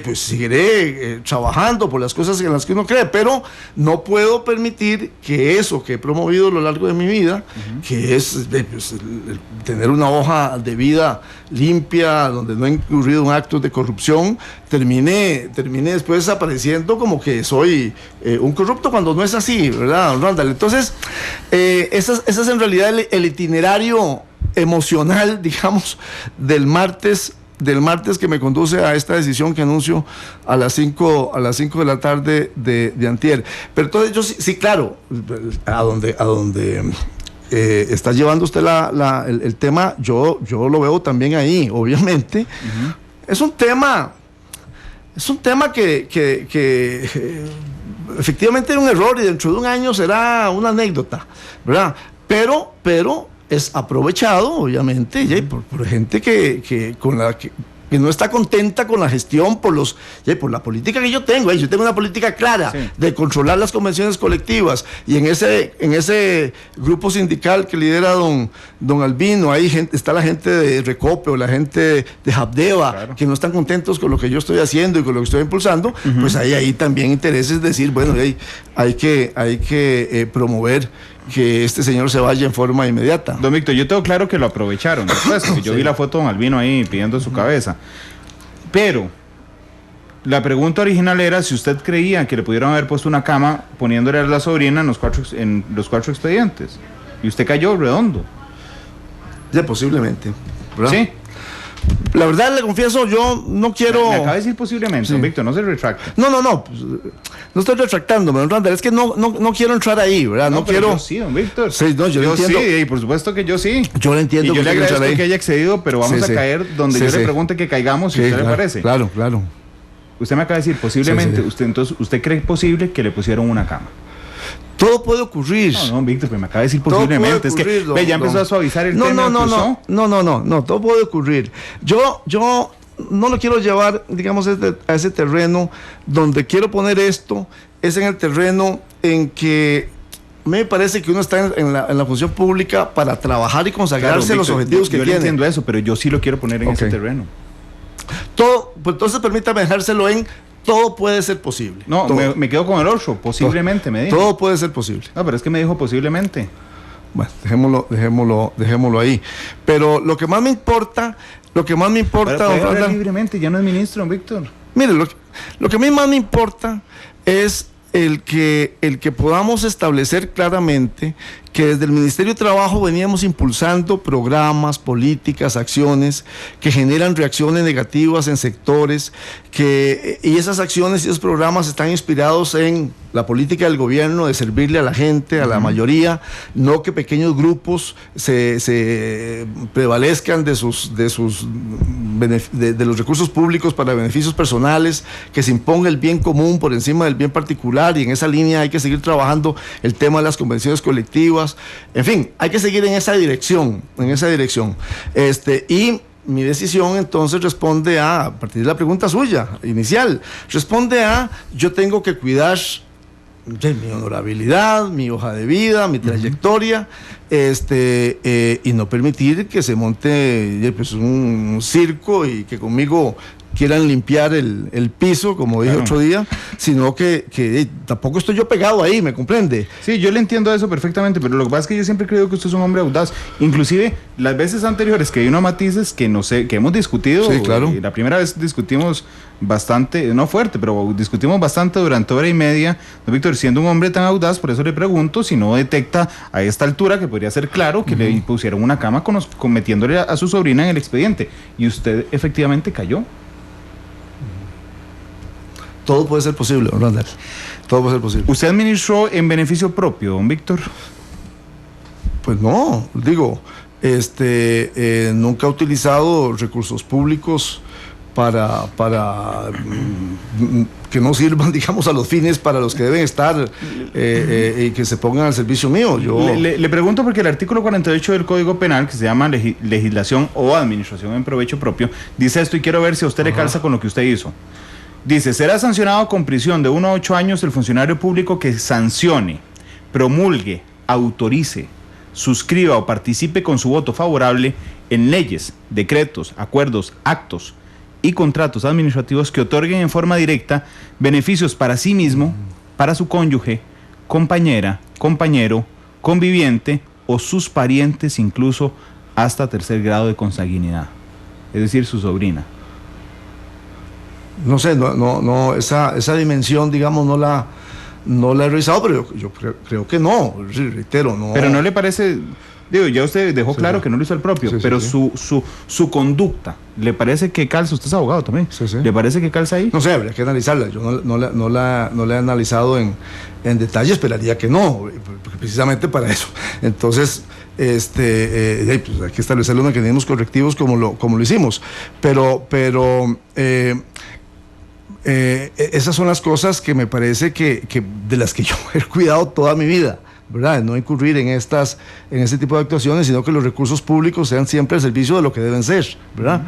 Speaker 3: pues seguiré trabajando por las cosas en las que uno cree, pero no puedo permitir que eso que he promovido a lo largo de mi vida, que es tener una hoja de vida limpia, donde no he incurrido en actos de corrupción, termine después apareciendo como que soy un corrupto, cuando no es así, ¿verdad, don Randall? Entonces, ese es en realidad el itinerario emocional, digamos, del martes del martes que me conduce a esta decisión que anuncio a las 5 de la tarde de antier. Pero entonces yo sí, claro, a donde está llevando usted el tema, yo lo veo también ahí, obviamente. Uh-huh. Es un tema que efectivamente era un error y dentro de un año será una anécdota, ¿verdad? Pero es aprovechado, obviamente, por gente que no está contenta con la gestión por la política que yo tengo. Yo tengo una política clara, sí, de controlar las convenciones colectivas, y en ese grupo sindical que lidera don Albino, ahí está la gente de Recope o la gente de Habdeba, claro, que no están contentos con lo que yo estoy haciendo y con lo que estoy impulsando. Uh-huh. Pues ahí también intereses decir, bueno, hay que promover que este señor se vaya en forma inmediata.
Speaker 2: Don Víctor, yo tengo claro que lo aprovecharon después, que yo vi la foto de don Albino ahí pidiendo su cabeza, pero la pregunta original era si usted creía que le pudieron haber puesto una cama poniéndole a la sobrina en los cuatro expedientes, y usted cayó redondo.
Speaker 3: Ya, posiblemente, ¿verdad?
Speaker 2: Sí.
Speaker 3: La verdad, le confieso, yo no quiero...
Speaker 2: Me acaba de decir posiblemente, sí, don Víctor, no se retracta.
Speaker 3: No, pues, no estoy retractándome, don Randall, es que no quiero entrar ahí, ¿verdad? No quiero...
Speaker 2: Yo sí, don Víctor.
Speaker 3: Sí, no, yo entiendo.
Speaker 2: Sí, por supuesto que yo sí.
Speaker 3: Yo le entiendo.
Speaker 2: Y yo le agradezco que haya accedido, pero vamos a caer donde yo le pregunte que caigamos, si a usted le parece.
Speaker 3: Claro.
Speaker 2: Usted me acaba de decir, posiblemente, ¿usted cree posible que le pusieron una cama?
Speaker 3: Todo puede ocurrir.
Speaker 2: No, Víctor, pero me acaba de decir posiblemente.
Speaker 3: Ocurrir,
Speaker 2: es que ya empezó a suavizar el tema.
Speaker 3: No, todo puede ocurrir. Yo no lo quiero llevar, digamos, a ese terreno. Donde quiero poner esto es en el terreno en que me parece que uno está en la función pública para trabajar y consagrarse, claro, Víctor, los objetivos que tiene. Yo
Speaker 2: entiendo eso, pero yo sí lo quiero poner en ese terreno.
Speaker 3: Todo, pues entonces permítame dejárselo en... Todo puede ser posible.
Speaker 2: No, me quedo con el 8, posiblemente, me dijo.
Speaker 3: Todo puede ser posible.
Speaker 2: No, pero es que me dijo posiblemente.
Speaker 3: Bueno, dejémoslo ahí. Pero lo que más me importa,
Speaker 2: don Fernando, libremente, ya no es ministro, don Víctor.
Speaker 3: Mire, lo que a mí más me importa es el que podamos establecer claramente que desde el Ministerio de Trabajo veníamos impulsando programas, políticas, acciones que generan reacciones negativas en sectores, y esas acciones y esos programas están inspirados en la política del gobierno de servirle a la gente, a la mayoría, no que pequeños grupos se prevalezcan de los recursos públicos para beneficios personales, que se imponga el bien común por encima del bien particular, y en esa línea hay que seguir trabajando el tema de las convenciones colectivas. En fin, hay que seguir en esa dirección. Y mi decisión entonces responde a partir de la pregunta suya inicial, yo tengo que cuidar mi honorabilidad, mi hoja de vida, mi trayectoria, y no permitir que se monte pues, un circo y que conmigo quieran limpiar el piso, como dije otro día, sino que tampoco estoy yo pegado ahí, ¿me comprende?
Speaker 2: Sí, yo le entiendo eso perfectamente, pero lo que pasa es que yo siempre he creído que usted es un hombre audaz. Inclusive, las veces anteriores que vino a Matices, que hemos discutido,
Speaker 3: sí, claro.
Speaker 2: La primera vez discutimos bastante, no fuerte, pero discutimos bastante durante hora y media. Don Víctor, siendo un hombre tan audaz, por eso le pregunto si no detecta a esta altura que podría ser claro que le pusieron una cama metiéndole a su sobrina en el expediente, y usted efectivamente cayó.
Speaker 3: Todo puede ser posible, don Randall. Todo puede ser posible.
Speaker 2: ¿Usted administró en beneficio propio, don Víctor?
Speaker 3: Pues no, digo, nunca he utilizado recursos públicos para que no sirvan, digamos, a los fines para los que deben estar y que se pongan al servicio mío.
Speaker 2: Le pregunto porque el artículo 48 del Código Penal, que se llama legislación o administración en provecho propio, dice esto, y quiero ver si a usted le calza con lo que usted hizo. Dice, será sancionado con prisión de 1 a 8 años el funcionario público que sancione, promulgue, autorice, suscriba o participe con su voto favorable en leyes, decretos, acuerdos, actos y contratos administrativos que otorguen en forma directa beneficios para sí mismo, para su cónyuge, compañera, compañero, conviviente o sus parientes, incluso hasta 3er grado de consanguinidad, es decir, su sobrina.
Speaker 3: No sé, esa dimensión, digamos, no la he revisado, pero yo creo que no, reitero, no.
Speaker 2: Pero ¿no le parece Digo, ya usted dejó claro que no lo hizo el propio, pero su conducta, ¿le parece que calza? Usted es abogado también. ¿Le parece que calza ahí?
Speaker 3: No sé, habría que analizarla. Yo no la he analizado en detalle, esperaría que no, porque precisamente para eso. Entonces, pues hay que establecer los mecanismos correctivos como lo hicimos. Pero esas son las cosas que me parece que de las que yo he cuidado toda mi vida, ¿verdad? No incurrir en ese tipo de actuaciones, sino que los recursos públicos sean siempre al servicio de lo que deben ser, ¿verdad?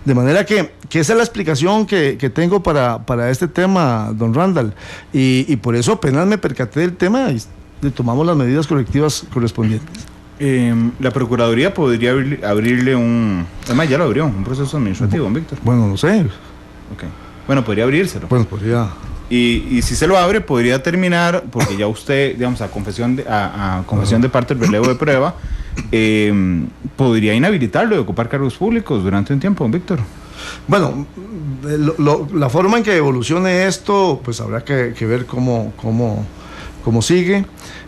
Speaker 3: De manera que esa es la explicación que tengo para este tema, don Randall, y por eso apenas me percaté del tema y le tomamos las medidas correctivas correspondientes.
Speaker 2: La Procuraduría podría abrirle además ya lo abrió, un proceso administrativo, Víctor.
Speaker 3: Bueno, no sé.
Speaker 2: Okay. Bueno, podría abrírselo.
Speaker 3: Bueno, podría.
Speaker 2: Y si se lo abre, podría terminar, porque ya usted, digamos, a confesión de parte del relevo de prueba, podría inhabilitarlo de ocupar cargos públicos durante un tiempo, Víctor.
Speaker 3: Bueno, la forma en que evolucione esto, pues habrá que ver cómo sigue.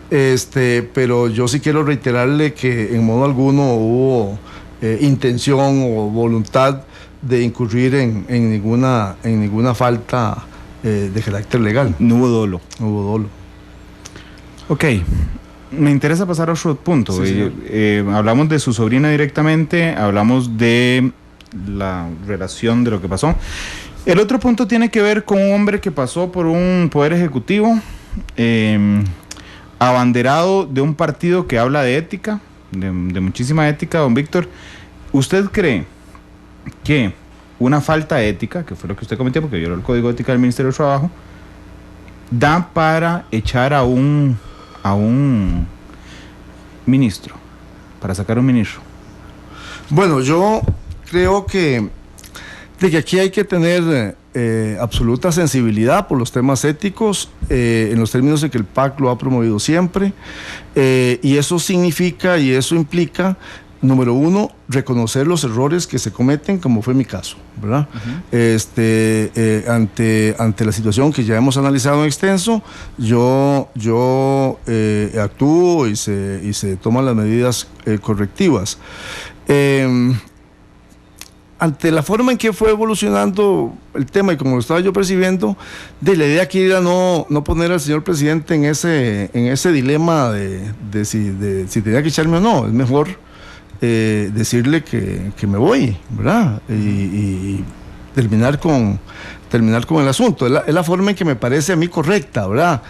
Speaker 3: Pero yo sí quiero reiterarle que en modo alguno hubo intención o voluntad de incurrir en ninguna falta de carácter legal.
Speaker 2: No hubo dolo.
Speaker 3: No hubo dolo.
Speaker 2: Ok, me interesa pasar a otro punto. Hablamos de su sobrina directamente, hablamos de la relación de lo que pasó. El otro punto tiene que ver con un hombre que pasó por un poder ejecutivo, abanderado de un partido que habla de ética, de muchísima ética, don Víctor. ¿Usted cree que una falta ética, que fue lo que usted cometió porque violó el Código de Ética del Ministerio del Trabajo, da para echar a un ministro, para sacar un ministro?
Speaker 3: Bueno, yo creo que aquí hay que tener absoluta sensibilidad por los temas éticos, en los términos en que el PAC lo ha promovido siempre, y eso significa y eso implica, número uno, reconocer los errores que se cometen, como fue mi caso, ¿verdad? Ante la situación que ya hemos analizado en extenso, yo actúo y se toman las medidas correctivas. Ante la forma en que fue evolucionando el tema y como lo estaba yo percibiendo, la idea aquí era no poner al señor presidente en ese dilema de si tenía que echarme o no. Es mejor decirle que me voy, ¿verdad? Y terminar con el asunto. Es la forma en que me parece a mí correcta, ¿verdad?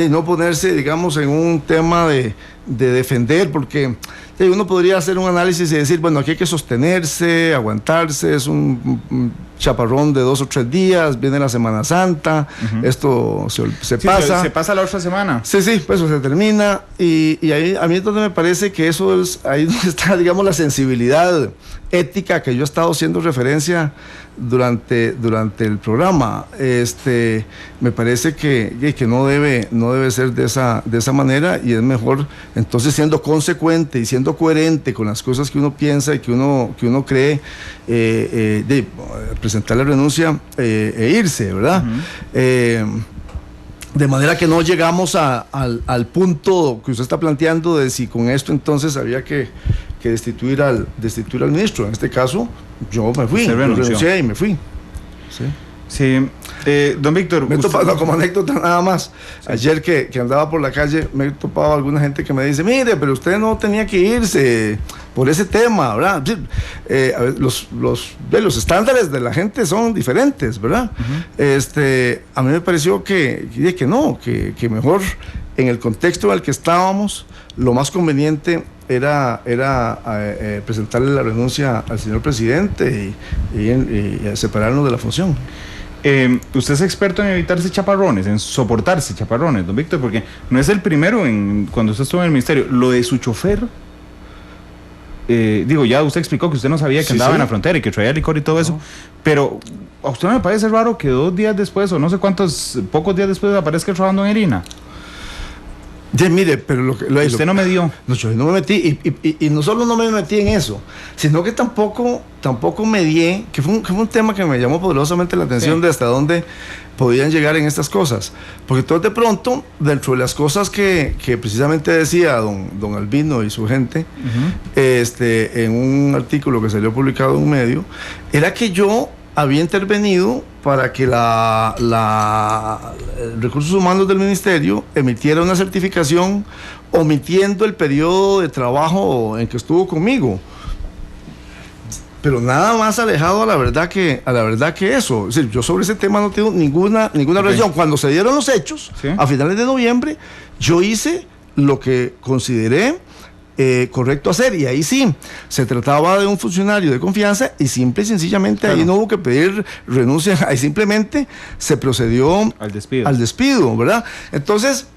Speaker 3: No ponerse, digamos, en un tema de defender, porque uno podría hacer un análisis y decir, bueno, aquí hay que sostenerse, aguantarse, es un chaparrón de 2 o 3 días, viene la Semana Santa, esto se pasa.
Speaker 2: Se pasa la otra semana.
Speaker 3: Sí, pues eso se termina, y ahí, a mí es donde me parece que eso es, ahí donde está, digamos, la sensibilidad ética que yo he estado haciendo referencia durante el programa. Me parece que no debe ser de esa manera, y es mejor entonces, siendo consecuente y siendo coherente con las cosas que uno piensa y que uno cree, presentar la renuncia e irse, ¿verdad? De manera que no llegamos al punto que usted está planteando de si con esto entonces había que destituir al ministro. En este caso, yo me fui, renuncié y me fui.
Speaker 2: Sí. Don Víctor,
Speaker 3: me he topado, como anécdota nada más, ayer que andaba por la calle, me he topado a alguna gente que me dice, mire, pero usted no tenía que irse por ese tema, ¿verdad? Los estándares de la gente son diferentes, ¿verdad? A mí me pareció que mejor, en el contexto en el que estábamos, lo más conveniente era presentarle la renuncia al señor presidente y separarnos de la función.
Speaker 2: Usted es experto en evitarse chaparrones, en soportarse chaparrones, don Víctor, porque no es el primero cuando usted estuvo en el ministerio. Lo de su chofer, ya usted explicó que usted no sabía que andaba en la frontera y que traía licor y todo eso, pero a usted no me parece raro que 2 días después, o no sé cuántos, pocos días después, aparezca trabajando en Irina.
Speaker 3: Ya, mire, pero
Speaker 2: usted no me dio.
Speaker 3: No, yo no me metí, y no solo no me metí en eso, sino que tampoco medié, que fue un tema que me llamó poderosamente la atención, sí, de hasta dónde podían llegar en estas cosas. Porque todo de pronto, dentro de las cosas que precisamente decía don Albino y su gente, en un artículo que salió publicado en un medio, era que yo había intervenido para que Recursos Humanos del Ministerio emitiera una certificación omitiendo el periodo de trabajo en que estuvo conmigo. Pero nada más alejado a la verdad que eso. Es decir, yo sobre ese tema no tengo ninguna relación. Cuando se dieron los hechos, ¿sí?, a finales de noviembre, yo hice lo que consideré correcto hacer, y ahí sí, se trataba de un funcionario de confianza, y simple y sencillamente, claro, ahí no hubo que pedir renuncia, ahí simplemente se procedió al despido, ¿verdad? Entonces,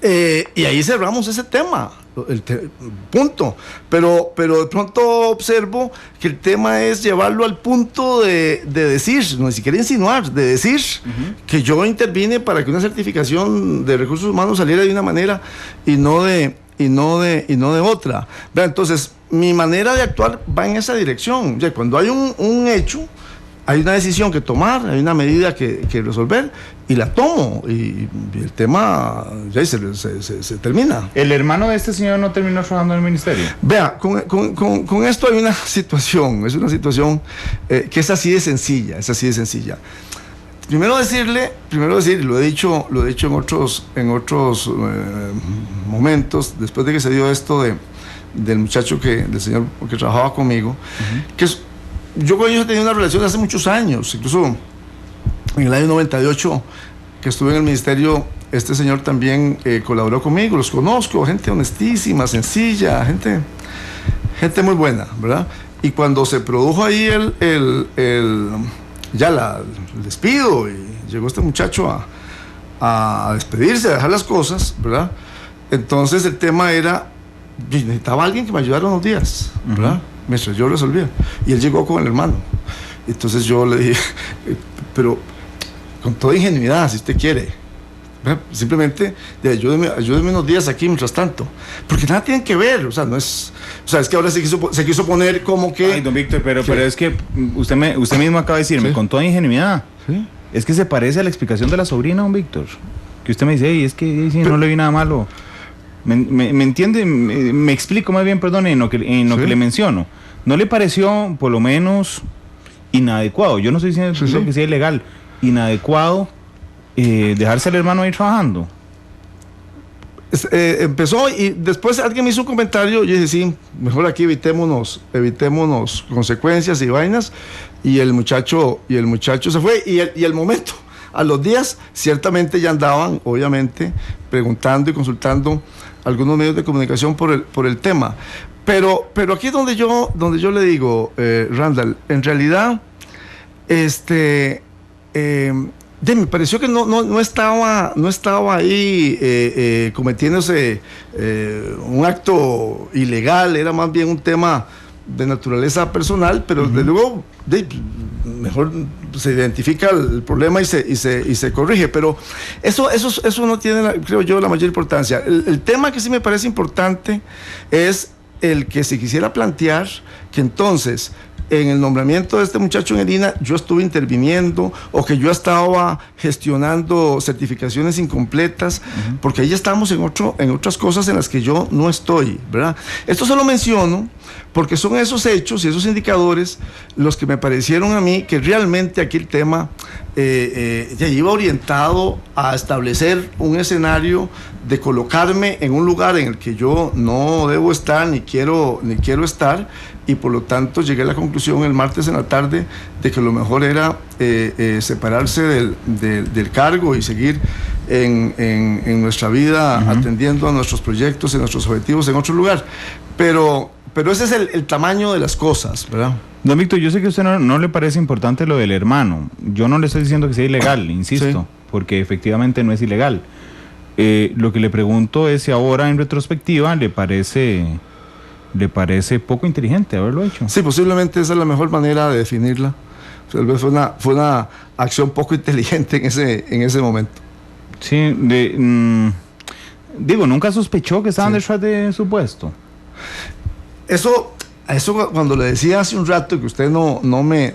Speaker 3: y ahí cerramos ese tema, punto. Pero de pronto observo que el tema es llevarlo al punto de decir, no ni siquiera insinuar, de decir que yo intervine para que una certificación de recursos humanos saliera de una manera y no de otra. Entonces, mi manera de actuar va en esa dirección. Ya, cuando hay un hecho, hay una decisión que tomar, hay una medida que resolver, y la tomo, y el tema ya se termina.
Speaker 2: ¿El hermano de este señor no terminó trabajando en el ministerio?
Speaker 3: Vea, con esto hay una situación, es una situación que es así de sencilla, Primero decir, lo he dicho en otros momentos, después de que se dio esto del señor que trabajaba conmigo, que yo con ellos he tenido una relación de hace muchos años, incluso en el año 98, que estuve en el ministerio, este señor también colaboró conmigo, los conozco, gente honestísima, sencilla, gente muy buena, ¿verdad? Y cuando se produjo ahí el despido, y llegó este muchacho a despedirse, a dejar las cosas, ¿verdad? Entonces el tema era, necesitaba alguien que me ayudara unos días, ¿verdad? Mientras yo resolvía, y él llegó con el hermano. Entonces yo le dije, pero con toda ingenuidad, si usted quiere, ¿verdad? Simplemente ayúdeme unos días aquí mientras tanto, porque nada tienen que ver, es que ahora se quiso poner como que...
Speaker 2: Ay, don Víctor, pero es que usted mismo acaba de decirme, ¿sí?, con toda ingenuidad, ¿sí?, es que se parece a la explicación de la sobrina, don Víctor, que usted me dice, es que sí, no le vi nada malo. ¿Me entiende? Me explico más bien, perdón, en lo que le menciono. ¿No le pareció, por lo menos, inadecuado? Yo no estoy diciendo que sea ilegal. Inadecuado dejarse al hermano ahí trabajando.
Speaker 3: Empezó, y después alguien me hizo un comentario. Yo dije, sí, mejor aquí evitémonos consecuencias y vainas. Y el muchacho se fue. Y el momento, a los días, ciertamente ya andaban, obviamente, preguntando y consultando algunos medios de comunicación por el tema. Pero aquí es donde yo le digo, Randall, en realidad, me pareció que no estaba ahí cometiéndose un acto ilegal, era más bien un tema de naturaleza personal, pero desde luego mejor se identifica el problema y se corrige, pero eso no tiene, creo yo, la mayor importancia. El tema que sí me parece importante es el que se quisiera plantear que entonces en el nombramiento de este muchacho en el INAH yo estuve interviniendo, o que yo estaba gestionando certificaciones incompletas, porque ahí ya estamos en otras cosas en las que yo no estoy, ¿verdad? Esto se lo menciono porque son esos hechos y esos indicadores los que me parecieron a mí que realmente aquí el tema ya iba orientado a establecer un escenario de colocarme en un lugar en el que yo no debo estar ni quiero estar, y por lo tanto llegué a la conclusión el martes en la tarde de que lo mejor era separarse del cargo y seguir en nuestra vida atendiendo a nuestros proyectos y nuestros objetivos en otro lugar. Pero ese es el tamaño de las cosas, ¿verdad?
Speaker 2: Don Víctor, yo sé que a usted no le parece importante lo del hermano. Yo no le estoy diciendo que sea ilegal, insisto, sí, porque efectivamente no es ilegal. Lo que le pregunto es si ahora en retrospectiva le parece poco inteligente haberlo hecho.
Speaker 3: Sí, posiblemente esa es la mejor manera de definirla. Tal vez fue una acción poco inteligente en ese momento.
Speaker 2: Sí, Digo, ¿nunca sospechó que estaban detrás de su puesto?
Speaker 3: Eso cuando le decía hace un rato que usted no me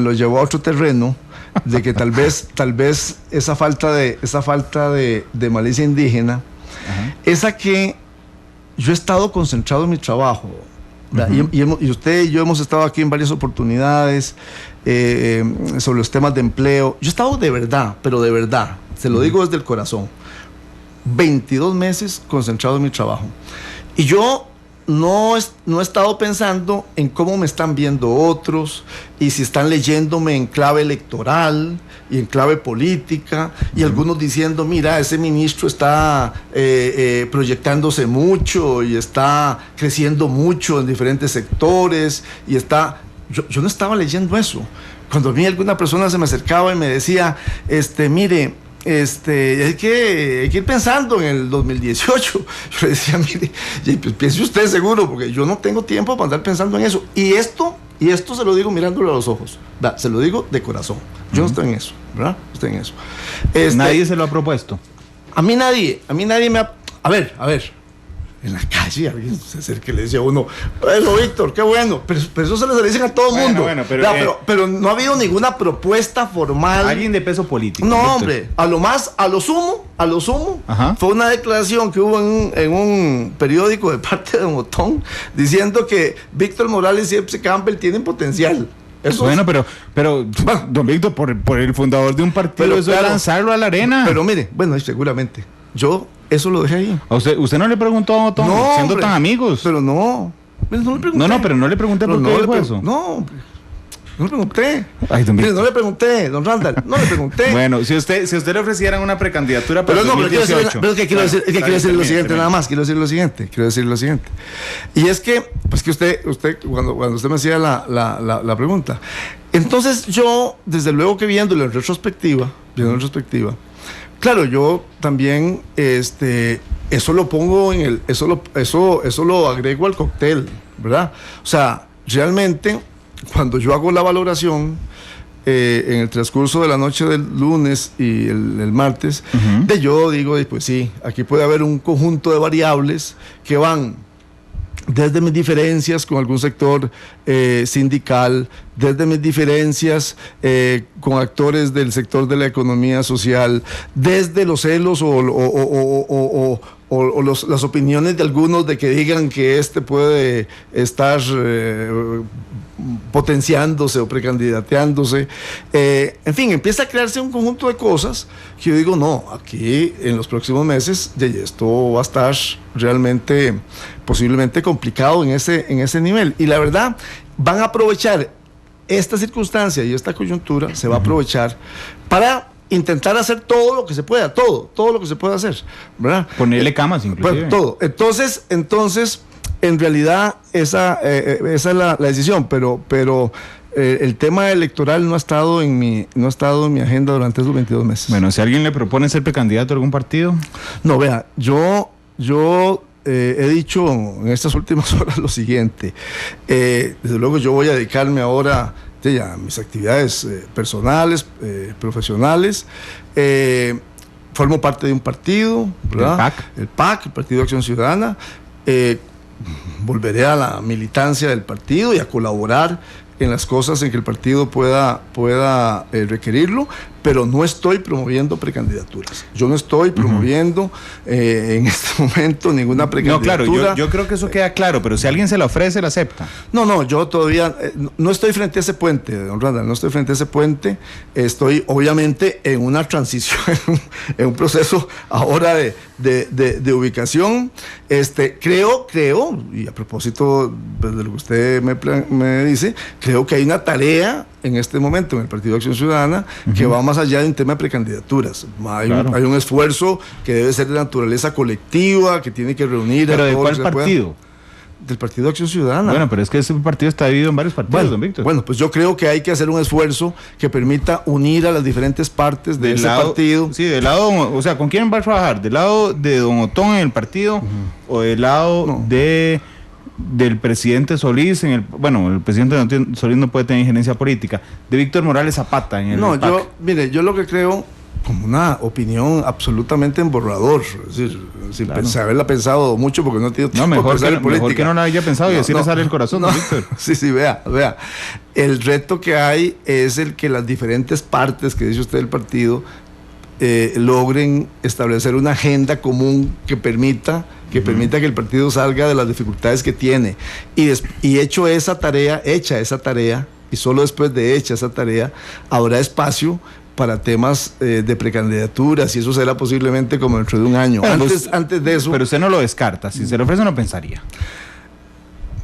Speaker 3: lo llevó a otro terreno, de que tal vez esa falta de malicia indígena, ajá, esa que yo he estado concentrado en mi trabajo, y usted y yo hemos estado aquí en varias oportunidades sobre los temas de empleo. Yo he estado de verdad, pero de verdad, se lo digo desde el corazón, 22 meses concentrado en mi trabajo, y yo no he estado pensando en cómo me están viendo otros y si están leyéndome en clave electoral y en clave política, y algunos diciendo, mira, ese ministro está proyectándose mucho y está creciendo mucho en diferentes sectores y está... Yo no estaba leyendo eso. Cuando a mí alguna persona se me acercaba y me decía, mire, hay que ir pensando en el 2018. Yo le decía, mire, pues piense usted seguro, porque yo no tengo tiempo para andar pensando en eso. Y esto se lo digo mirándolo a los ojos, ¿verdad? Se lo digo de corazón. Yo no estoy en eso, ¿verdad? No estoy en eso.
Speaker 2: ¿Nadie se lo ha propuesto?
Speaker 3: A mí nadie me ha... A ver, en la calle alguien se acerca y le dice a uno, bueno, Víctor, qué bueno, pero eso se le dicen a todo el mundo. Pero no ha habido ninguna propuesta formal.
Speaker 2: Alguien de peso político.
Speaker 3: No, Víctor. Hombre, a lo sumo, ajá, fue una declaración que hubo en un periódico de parte de Don Otón, diciendo que Víctor Morales y Epse Campbell tienen potencial.
Speaker 2: Eso bueno, pero don Víctor, por el fundador de un partido, eso es lanzarlo a la arena.
Speaker 3: Pero mire, bueno, seguramente, yo eso lo dejé ahí.
Speaker 2: ¿Usted no le preguntó a Otón, no, siendo tan amigos?
Speaker 3: Pero no le pregunté.
Speaker 2: No, pero no le pregunté por qué dijo eso.
Speaker 3: No le pregunté. Ay, mire, no le pregunté, don Randall, no le pregunté.
Speaker 2: Bueno, si usted le ofrecieran una precandidatura para 2018.
Speaker 3: Pero quiero decir lo siguiente, nada más, quiero decir lo siguiente. Y es que, pues que usted cuando usted me hacía la pregunta, entonces yo, desde luego que viéndolo en retrospectiva, claro, yo también eso lo pongo en eso lo agrego al cóctel, ¿verdad? O sea, realmente cuando yo hago la valoración en el transcurso de la noche del lunes y el martes, uh-huh, yo digo, pues sí, aquí puede haber un conjunto de variables que van desde mis diferencias con algún sector sindical, desde mis diferencias con actores del sector de la economía social, desde los celos o las opiniones de algunos de que digan que puede estar potenciándose o precandidateándose. En fin, empieza a crearse un conjunto de cosas que yo digo, no, aquí en los próximos meses esto va a estar realmente, posiblemente complicado en ese nivel. Y la verdad, van a aprovechar esta circunstancia y esta coyuntura, se va a aprovechar para intentar hacer todo lo que se pueda, todo lo que se pueda hacer, ¿verdad?
Speaker 2: Ponerle camas inclusive.
Speaker 3: Bueno, todo. Entonces, en realidad esa es la decisión, pero el tema electoral no ha estado en mi agenda durante esos 22 meses.
Speaker 2: Bueno, si alguien le propone ser precandidato a algún partido.
Speaker 3: No, vea, yo he dicho en estas últimas horas lo siguiente. Desde luego yo voy a dedicarme ahora a mis actividades personales, profesionales. Formo parte de un partido, ¿verdad? El PAC, el Partido de Acción Ciudadana. Volveré a la militancia del partido y a colaborar en las cosas en que el partido pueda requerirlo, pero no estoy promoviendo precandidaturas. Yo no estoy promoviendo en este momento ninguna precandidatura.
Speaker 2: No, claro, yo creo que eso queda claro, pero si alguien se la ofrece, la acepta.
Speaker 3: No, yo todavía no estoy frente a ese puente, don Randall, no estoy frente a ese puente. Estoy obviamente en una transición, en un proceso ahora de ubicación. Creo, y a propósito de lo que usted me dice, creo que hay una tarea en este momento en el Partido de Acción Ciudadana que va más allá de un tema de precandidaturas. Hay un esfuerzo que debe ser de naturaleza colectiva, que tiene que reunir
Speaker 2: ¿Pero
Speaker 3: a
Speaker 2: de
Speaker 3: todos.
Speaker 2: cuál partido?
Speaker 3: Del Partido de Acción Ciudadana.
Speaker 2: Bueno, pero es que ese partido está dividido en varios partidos, don Víctor.
Speaker 3: Bueno, pues yo creo que hay que hacer un esfuerzo que permita unir a las diferentes partes de ese partido.
Speaker 2: Sí, del lado, o sea, ¿con quién va a trabajar? ¿Del lado de don Otón en el partido o del lado del presidente Solís el presidente Solís no puede tener injerencia política, de Víctor Morales Zapata en el PAC?
Speaker 3: Yo lo que creo como una opinión absolutamente en borrador, es decir, sin haberla pensado mucho, porque no tiene tiempo
Speaker 2: mejor
Speaker 3: pensar en política.
Speaker 2: Mejor que no la haya pensado y así le sale el corazón, Víctor.
Speaker 3: Sí, vea. El reto que hay es el que las diferentes partes que dice usted del partido logren establecer una agenda común que permita que el partido salga de las dificultades que tiene. Y hecha esa tarea, y solo después de hecha esa tarea, habrá espacio para temas de precandidaturas, y eso será posiblemente como dentro de un año. Antes de eso...
Speaker 2: Pero usted no lo descarta, si se le ofrece no pensaría.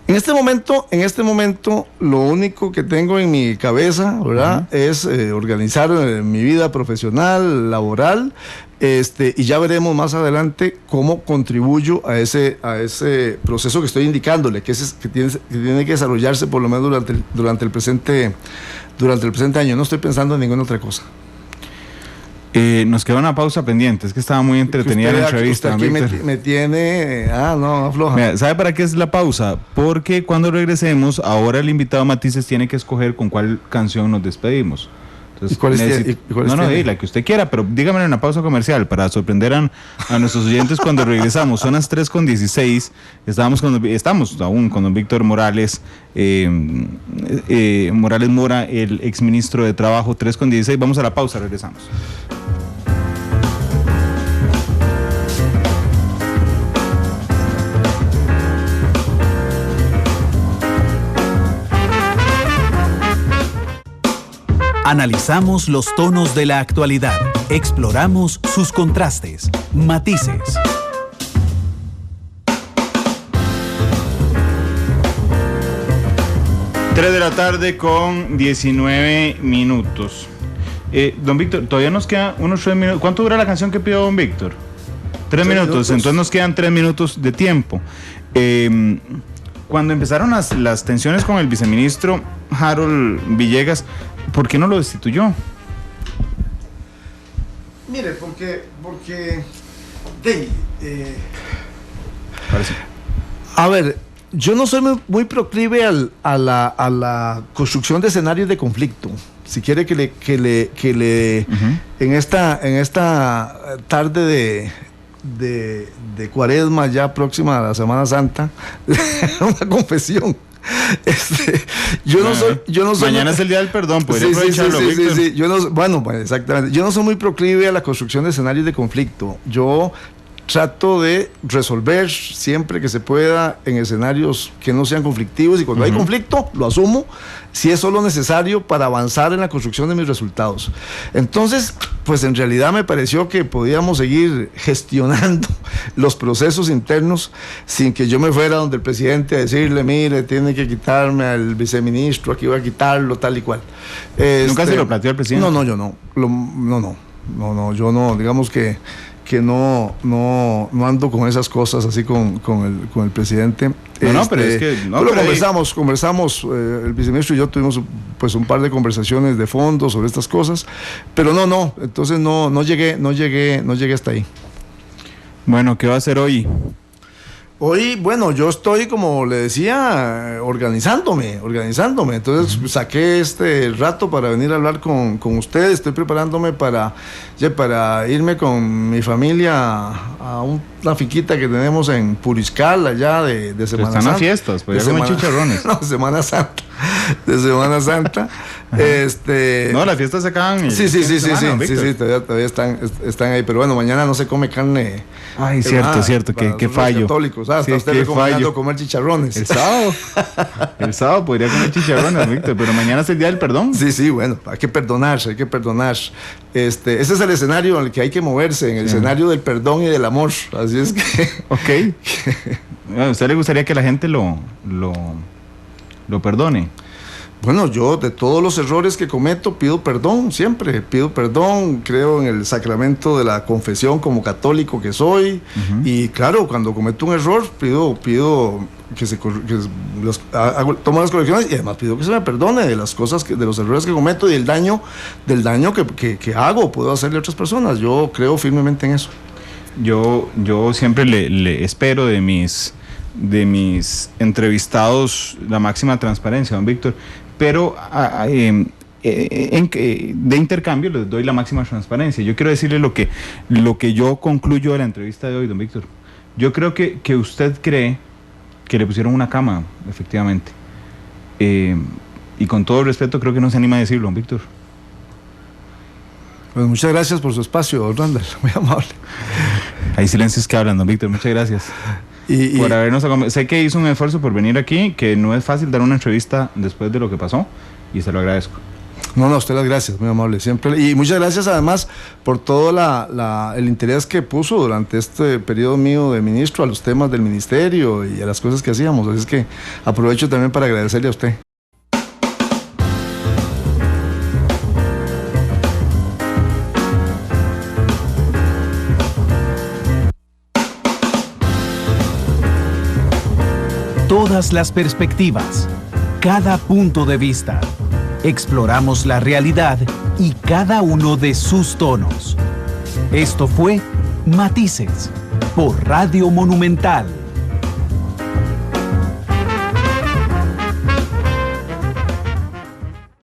Speaker 3: En este momento, lo único que tengo en mi cabeza, ¿verdad? Es organizar mi vida profesional, laboral, y ya veremos más adelante cómo contribuyo a ese proceso que estoy indicándole, que tiene que desarrollarse por lo menos durante el presente año. No estoy pensando en ninguna otra cosa.
Speaker 2: Nos queda una pausa pendiente, es que estaba muy entretenida la entrevista.
Speaker 3: Usted aquí me tiene, afloja.
Speaker 2: Mira, ¿sabe para qué es la pausa? Porque cuando regresemos, ahora el invitado Matices tiene que escoger con cuál canción nos despedimos. Entonces,
Speaker 3: ¿y cuál es?
Speaker 2: La que usted quiera, pero dígame en una pausa comercial para sorprender a nuestros oyentes cuando regresamos. Son las 3:16, estamos aún con don Víctor Morales, Morales Mora, el exministro de Trabajo. 3:16, vamos a la pausa, regresamos.
Speaker 1: Analizamos los tonos de la actualidad, exploramos sus contrastes, matices.
Speaker 2: Tres de la tarde con 19 minutos. Don Víctor, todavía nos quedan unos 3 minutos. ¿Cuánto dura la canción que pidió don Víctor? 3 minutos, entonces nos quedan 3 minutos de tiempo. Cuando empezaron las tensiones con el viceministro Harold Villegas, ¿por qué no lo destituyó?
Speaker 3: Mire, porque a ver, yo no soy muy proclive a la construcción de escenarios de conflicto. Si quiere que le en esta tarde de Cuaresma, ya próxima a la Semana Santa, una confesión. Yo no soy
Speaker 2: mañana es el día del perdón, podría aprovecharlo,
Speaker 3: Víctor. Sí. Exactamente. Yo no soy muy proclive a la construcción de escenarios de conflicto. Yo trato de resolver siempre que se pueda en escenarios que no sean conflictivos, y cuando hay conflicto lo asumo si es solo necesario para avanzar en la construcción de mis resultados. Entonces, pues en realidad me pareció que podíamos seguir gestionando los procesos internos sin que yo me fuera donde el presidente a decirle, mire, tiene que quitarme al viceministro, aquí voy a quitarlo, tal y cual.
Speaker 2: ¿Nunca se lo planteó el presidente?
Speaker 3: No, yo no. Yo no, digamos que no ando con esas cosas así con el presidente.
Speaker 2: Pero es que
Speaker 3: conversamos, el viceministro y yo tuvimos pues un par de conversaciones de fondo sobre estas cosas, pero entonces no llegué hasta ahí.
Speaker 2: Bueno, ¿qué va a hacer hoy?
Speaker 3: Hoy, bueno, yo estoy, como le decía, organizándome. Entonces saqué este rato para venir a hablar con ustedes. Estoy preparándome para irme con mi familia a una finquita que tenemos en Puriscal, allá de Semana Santa.
Speaker 2: Están las fiestas, pues ya comen chicharrones.
Speaker 3: No, Semana Santa. De Semana Santa.
Speaker 2: No, las fiestas se acaban.
Speaker 3: Sí, todavía están ahí. Pero bueno, mañana no se come carne.
Speaker 2: Ay, cierto, qué fallo.
Speaker 3: Católicos, hasta usted recomendando comer chicharrones.
Speaker 2: El sábado podría comer chicharrones, Víctor, pero mañana es el día del perdón.
Speaker 3: Sí, bueno, hay que perdonar. Ese es el escenario en el que hay que moverse, en el escenario del perdón y del amor. Así es que...
Speaker 2: Ok. ¿A usted le gustaría que la gente lo perdone?
Speaker 3: Bueno, yo de todos los errores que cometo pido perdón, siempre pido perdón, creo en el sacramento de la confesión como católico que soy, y claro, cuando cometo un error pido tomo las correcciones, y además pido que se me perdone de las cosas, de los errores que cometo y del daño que hago, puedo hacerle a otras personas. Yo creo firmemente en eso.
Speaker 2: Yo siempre le espero de mis entrevistados la máxima transparencia, don Víctor, pero de intercambio les doy la máxima transparencia. Yo quiero decirle lo que yo concluyo de la entrevista de hoy, don Víctor. Yo creo que usted cree que le pusieron una cama, efectivamente. Y con todo el respeto, creo que no se anima a decirlo, don Víctor.
Speaker 3: Pues muchas gracias por su espacio, don Randall, muy amable.
Speaker 2: Hay silencios que hablan, don Víctor, muchas gracias. Por habernos sé que hizo un esfuerzo por venir aquí, que no es fácil dar una entrevista después de lo que pasó, y se lo agradezco.
Speaker 3: No, a usted las gracias, muy amable, siempre. Y muchas gracias además por todo el interés que puso durante este periodo mío de ministro a los temas del ministerio y a las cosas que hacíamos. Así es que aprovecho también para agradecerle a usted.
Speaker 1: Todas las perspectivas, cada punto de vista. Exploramos la realidad y cada uno de sus tonos. Esto fue Matices por Radio Monumental.